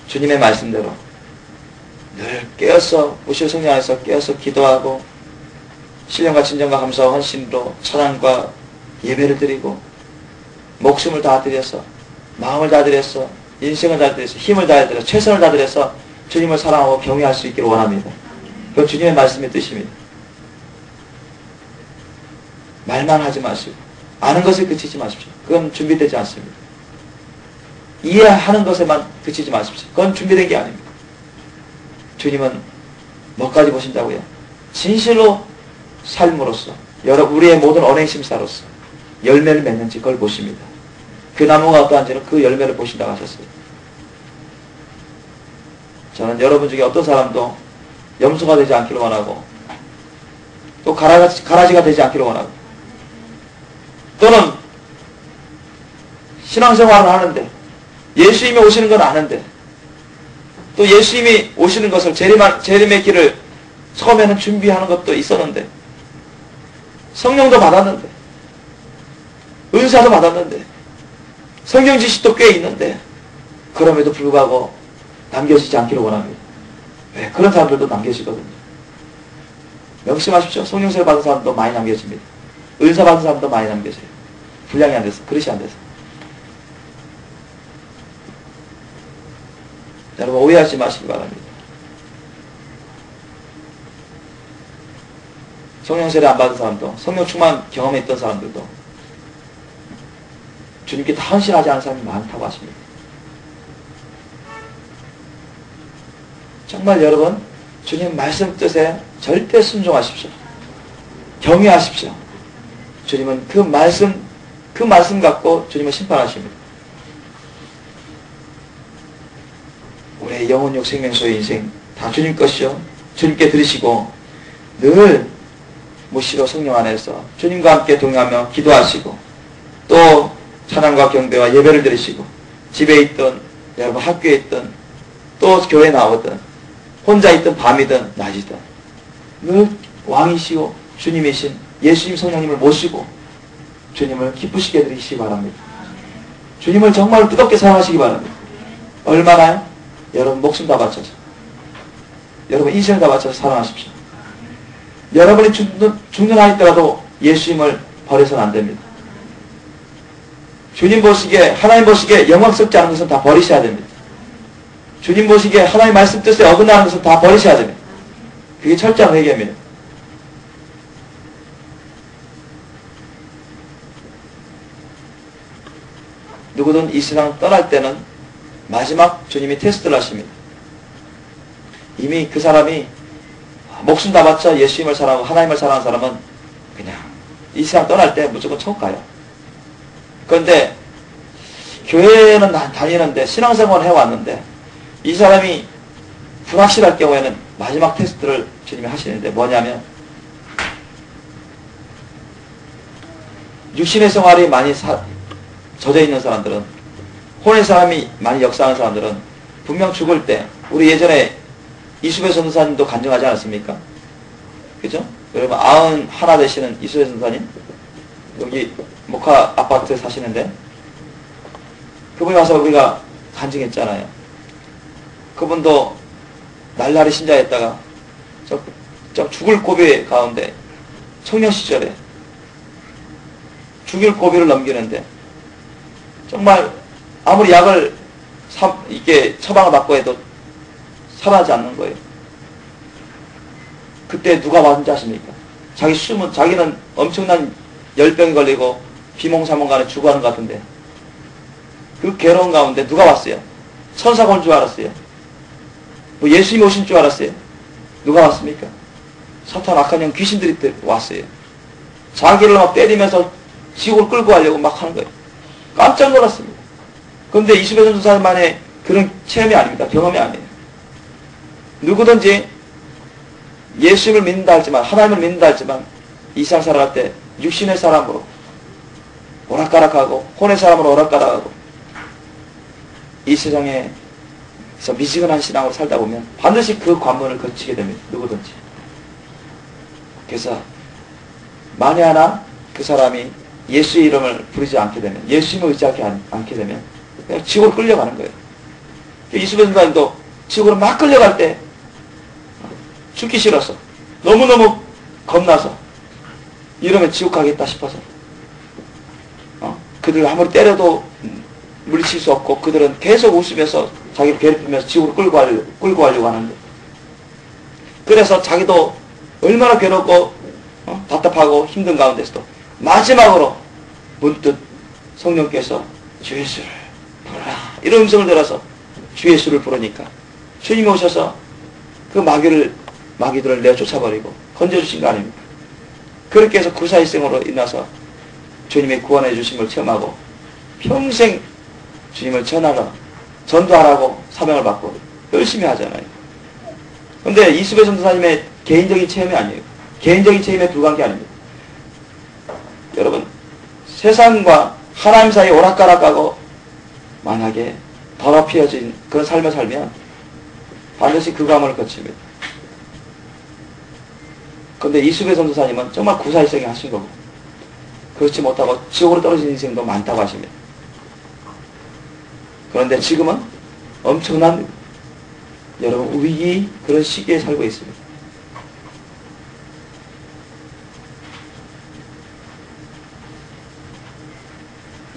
주님의 말씀대로 늘 깨어서 무실 성령 안에서 깨어서 기도하고 신령과 진정과 감사와 헌신으로 찬양과 예배를 드리고 목숨을 다 드려서 마음을 다 드려서 인생을 다 드려서 힘을 다 드려서 최선을 다 드려서 주님을 사랑하고 경외할 수 있기를 원합니다. 그건 주님의 말씀의 뜻입니다. 말만 하지 마시고 아는 것에 그치지 마십시오. 그건 준비되지 않습니다. 이해하는 것에만 그치지 마십시오. 그건 준비된 게 아닙니다. 주님은 뭐까지 보신다고요? 진실로 삶으로써 우리의 모든 언행심사로서 열매를 맺는지 그걸 보십니다. 그 나무가 어떠한지는 그 열매를 보신다고 하셨어요. 저는 여러분 중에 어떤 사람도 염소가 되지 않기를 원하고 또 가라지가 되지 않기를 원하고 또는 신앙생활을 하는데 예수님이 오시는 건 아는데 또 예수님이 오시는 것을 재림의 길을 처음에는 준비하는 것도 있었는데 성령도 받았는데 은사도 받았는데 성경 지식도 꽤 있는데 그럼에도 불구하고 남겨지지 않기를 원합니다. 왜? 그런 사람들도 남겨지거든요. 명심하십시오. 성령세를 받은 사람도 많이 남겨집니다. 은사 받은 사람도 많이 남겨져요. 분량이 안 돼서, 그릇이 안 돼서. 여러분 오해하지 마시기 바랍니다. 성령세를 안 받은 사람도 성령 충만 경험에 있던 사람들도 주님께 다 헌신하지 않은 사람이 많다고 하십니다. 정말 여러분 주님 말씀 뜻에 절대 순종하십시오. 경외하십시오. 주님은 그 말씀 갖고 주님을 심판하십니다. 우리의 영혼육 생명소의 인생 다 주님 것이요. 주님께 드리시고 늘 무시로 성령 안에서 주님과 함께 동행하며 기도하시고 또 찬양과 경배와 예배를 드리시고 집에 있든 여러분 학교에 있든 또 교회 나오든 혼자 있든 밤이든 낮이든 늘 왕이시고 주님이신 예수님 성령님을 모시고 주님을 기쁘시게 드리시기 바랍니다. 주님을 정말 뜨겁게 사랑하시기 바랍니다. 얼마나요? 여러분 목숨 다 바쳐서 여러분 인생을 다 바쳐서 사랑하십시오. 여러분이 죽는 한이 있더라도 예수님을 버려서는 안 됩니다. 주님 보시기에, 하나님 보시기에 영광스럽지 않은 것은 다 버리셔야 됩니다. 주님 보시기에 하나님 말씀 뜻에 어긋나는 것은 다 버리셔야 됩니다. 그게 철저한 회개입니다. 누구든 이 세상 떠날 때는 마지막 주님이 테스트를 하십니다. 이미 그 사람이 목숨 다 바쳐 예수님을 사랑하고 하나님을 사랑하는 사람은 그냥 이 세상 떠날 때 무조건 천국 가요. 그런데 교회는 다니는데 신앙생활을 해왔는데 이 사람이 불확실할 경우에는 마지막 테스트를 주님이 하시는데 뭐냐면 육신의 생활이 많이 젖어 있는 사람들은, 혼의 사람이 많이 역사하는 사람들은 분명 죽을 때, 우리 예전에 이수배 전도사님도 간증하지 않았습니까? 그죠? 여러분 91 되시는 이수배 전도사님 여기 목화 아파트에 사시는데 그분이 와서 우리가 간증했잖아요. 그분도 날라리 신자였다가 저 죽을 고비 가운데 청년 시절에 죽일 고비를 넘기는데 정말 아무리 약을 이렇게 처방을 받고 해도 살아나지 않는 거예요. 그때 누가 왔는지 아십니까? 자기는 엄청난 열병이 걸리고 비몽사몽간에 죽어가는 것 같은데 그 괴로운 가운데 누가 왔어요? 천사가 온 줄 알았어요? 뭐 예수님이 오신 줄 알았어요? 누가 왔습니까? 사탄 악한 영 귀신들이 왔어요. 자기를 막 때리면서 지옥을 끌고 가려고 막 하는 거예요. 깜짝 놀랐습니다. 그런데 이수배 전도사님만의 그런 체험이 아닙니다. 경험이 아니에요. 누구든지 예수님을 믿는다 할지만, 하나님을 믿는다 할지만 이 세상 살아갈 때 육신의 사람으로 오락가락하고 혼의 사람으로 오락가락하고 이 세상에서 미지근한 신앙으로 살다 보면 반드시 그 관문을 거치게 됩니다. 누구든지. 그래서 만에 하나 그 사람이 예수의 이름을 부르지 않게 되면, 예수님을 의지하지 않게 되면 그냥 지옥으로 끌려가는 거예요. 이수배 전도사님도 지옥으로 막 끌려갈 때 죽기 싫어서, 너무너무 겁나서 이러면 지옥 가겠다 싶어서 그들을 아무리 때려도 물리칠 수 없고 그들은 계속 웃으면서 자기를 괴롭히면서 지옥으로 끌고 가려고 하는데, 그래서 자기도 얼마나 괴롭고 답답하고 힘든 가운데서도 마지막으로 문득 성령께서 주 예수를 부르라 이런 음성을 들어서 주 예수를 부르니까 주님이 오셔서 그 마귀들을 내어 쫓아버리고 건져주신 거 아닙니까? 그렇게 해서 구사일생으로 인해서 주님의 구원해 주심을 체험하고 평생 주님을 전도하라고 사명을 받고 열심히 하잖아요. 그런데 이수배 전도사님의 개인적인 체험이 아니에요. 개인적인 체험에 불과한 게 아닙니다. 여러분, 세상과 하나님 사이에 오락가락하고 만약에 더럽혀진 그런 삶을 살면 반드시 그 과문을 거칩니다. 그런데 이수배 전도사님은 정말 구사일생에 하신 거고, 그렇지 못하고 지옥으로 떨어진 인생도 많다고 하십니다. 그런데 지금은 엄청난 여러분 위기 그런 시기에 살고 있습니다.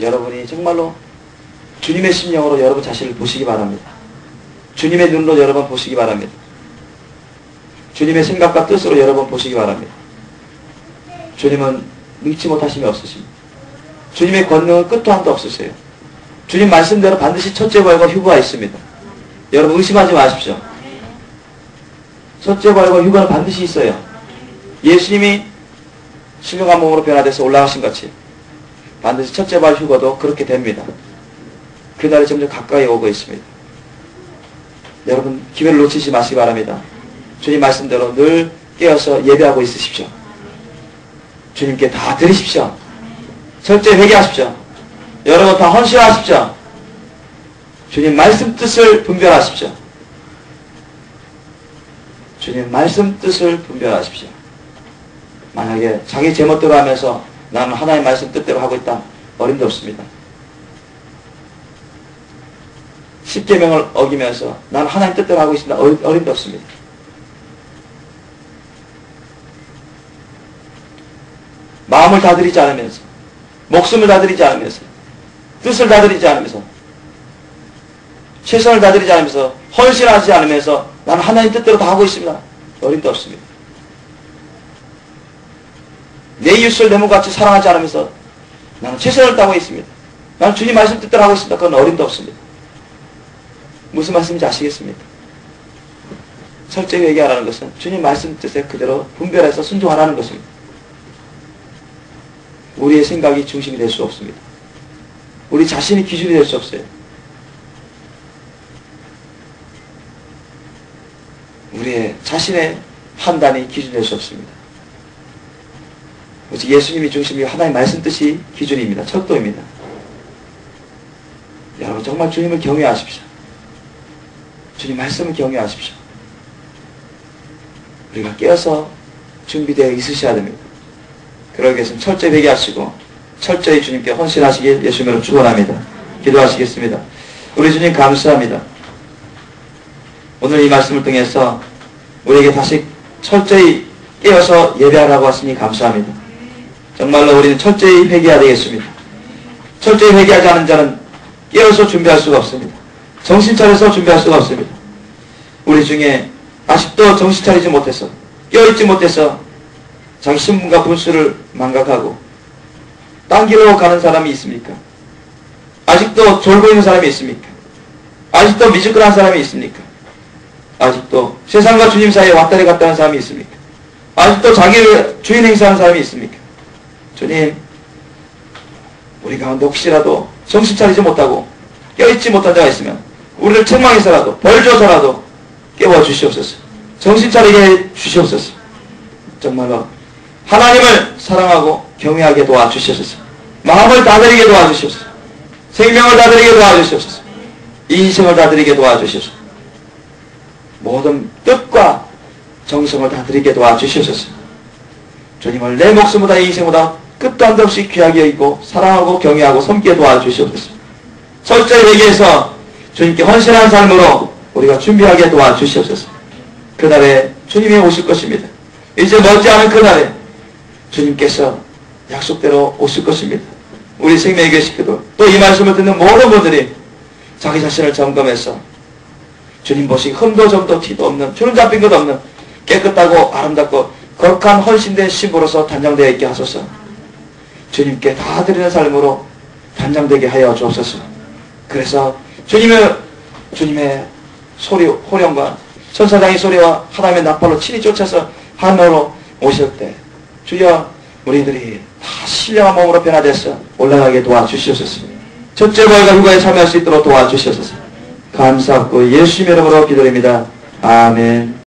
여러분이 정말로 주님의 심령으로 여러분 자신을 보시기 바랍니다. 주님의 눈으로 여러분 보시기 바랍니다. 주님의 생각과 뜻으로 여러분 보시기 바랍니다. 주님은 능치 못하심이 없으십니다. 주님의 권능은 끝도 한도 없으세요. 주님 말씀대로 반드시 첫째 부활과 휴거가 있습니다. 여러분 의심하지 마십시오. 첫째 부활과 휴거는 반드시 있어요. 예수님이 신령한 몸으로 변화돼서 올라가신 같이 반드시 첫째 부활 휴거도 그렇게 됩니다. 그날이 점점 가까이 오고 있습니다. 여러분 기회를 놓치지 마시기 바랍니다. 주님 말씀대로 늘 깨어서 예배하고 있으십시오. 주님께 다 드리십시오. 철저히 회개하십시오. 여러분 다 헌신하십시오. 주님 말씀 뜻을 분별하십시오. 주님 말씀 뜻을 분별하십시오. 만약에 자기 제멋대로 하면서 나는 하나님의 말씀 뜻대로 하고 있다, 어림도 없습니다. 십계명을 어기면서 나는 하나님 뜻대로 하고 있습니다, 어림도 없습니다. 마음을 다드리지 않으면서, 목숨을 다드리지 않으면서, 뜻을 다드리지 않으면서, 최선을 다드리지 않으면서, 헌신하지 않으면서 나는 하나님 뜻대로 다 하고 있습니다. 어림도 없습니다. 내 이웃을 내 몸같이 사랑하지 않으면서 나는 최선을 다하고 있습니다. 나는 주님 말씀 뜻대로 하고 있습니다. 그건 어림도 없습니다. 무슨 말씀인지 아시겠습니까? 철저히 회개하라는 것은 주님 말씀 뜻에 그대로 분별해서 순종하라는 것입니다. 우리의 생각이 중심이 될 수 없습니다. 우리 자신이 기준이 될 수 없어요. 우리의 자신의 판단이 기준이 될 수 없습니다. 오직 예수님이 중심이고 하나님 말씀 뜻이 기준입니다. 척도입니다. 여러분 정말 주님을 경외하십시오. 주님 말씀을 경외하십시오. 우리가 깨어서 준비되어 있으셔야 됩니다. 그러기 위해서는 철저히 회개하시고 철저히 주님께 헌신하시길 예수님으로 축원합니다. 기도하시겠습니다. 우리 주님 감사합니다. 오늘 이 말씀을 통해서 우리에게 다시 철저히 깨어서 예배하라고 하시니 감사합니다. 정말로 우리는 철저히 회개해야 되겠습니다. 철저히 회개하지 않은 자는 깨어서 준비할 수가 없습니다. 정신 차려서 준비할 수가 없습니다. 우리 중에 아직도 정신 차리지 못해서 깨어있지 못해서 자기 신분과 분수를 망각하고 딴 길로 가는 사람이 있습니까? 아직도 졸고 있는 사람이 있습니까? 아직도 미지근한 사람이 있습니까? 아직도 세상과 주님 사이에 왔다리 갔다 하는 사람이 있습니까? 아직도 자기를 주인 행사하는 사람이 있습니까? 주님, 우리 가운데 혹시라도 정신 차리지 못하고 깨어있지 못한 자가 있으면 우리를 책망해서라도 벌 줘서라도 깨워 주시옵소서. 정신 차리게 해 주시옵소서. 정말로 하나님을 사랑하고 경외하게 도와주시옵소서. 마음을 다드리게 도와주시옵소서. 생명을 다드리게 도와주시옵소서. 인생을 다드리게 도와주시옵소서. 모든 뜻과 정성을 다드리게 도와주시옵소서. 주님을 내 목숨보다 인생보다 끝도 한도 없이 귀하게 여기고 사랑하고 경외하고 섬기게 도와주시옵소서. 철저히 회개해서 주님께 헌신한 삶으로 우리가 준비하게 도와주시옵소서. 그날에 주님이 오실 것입니다. 이제 머지않은 그날에 주님께서 약속대로 오실 것입니다. 우리 생명의 교식도 또 이 말씀을 듣는 모든 분들이 자기 자신을 점검해서 주님 보시기 흠도 점도 티도 없는 주름 잡힌 것 없는 깨끗하고 아름답고 거룩한 헌신된 신부로서 단장되어 있게 하소서. 주님께 다 드리는 삶으로 단장되게 하여 주옵소서. 그래서 주님의 소리, 호령과 천사장의 소리와 하나님의 나팔로 친히 쫓아서 하늘로 오실 때 주여 우리들이 다 신령한 몸으로 변화돼서 올라가게 도와주시옵소서. 첫째 부활과 휴가에 참여할 수 있도록 도와주시옵소서. 감사하고 예수님의 이름으로 기도드립니다. 아멘.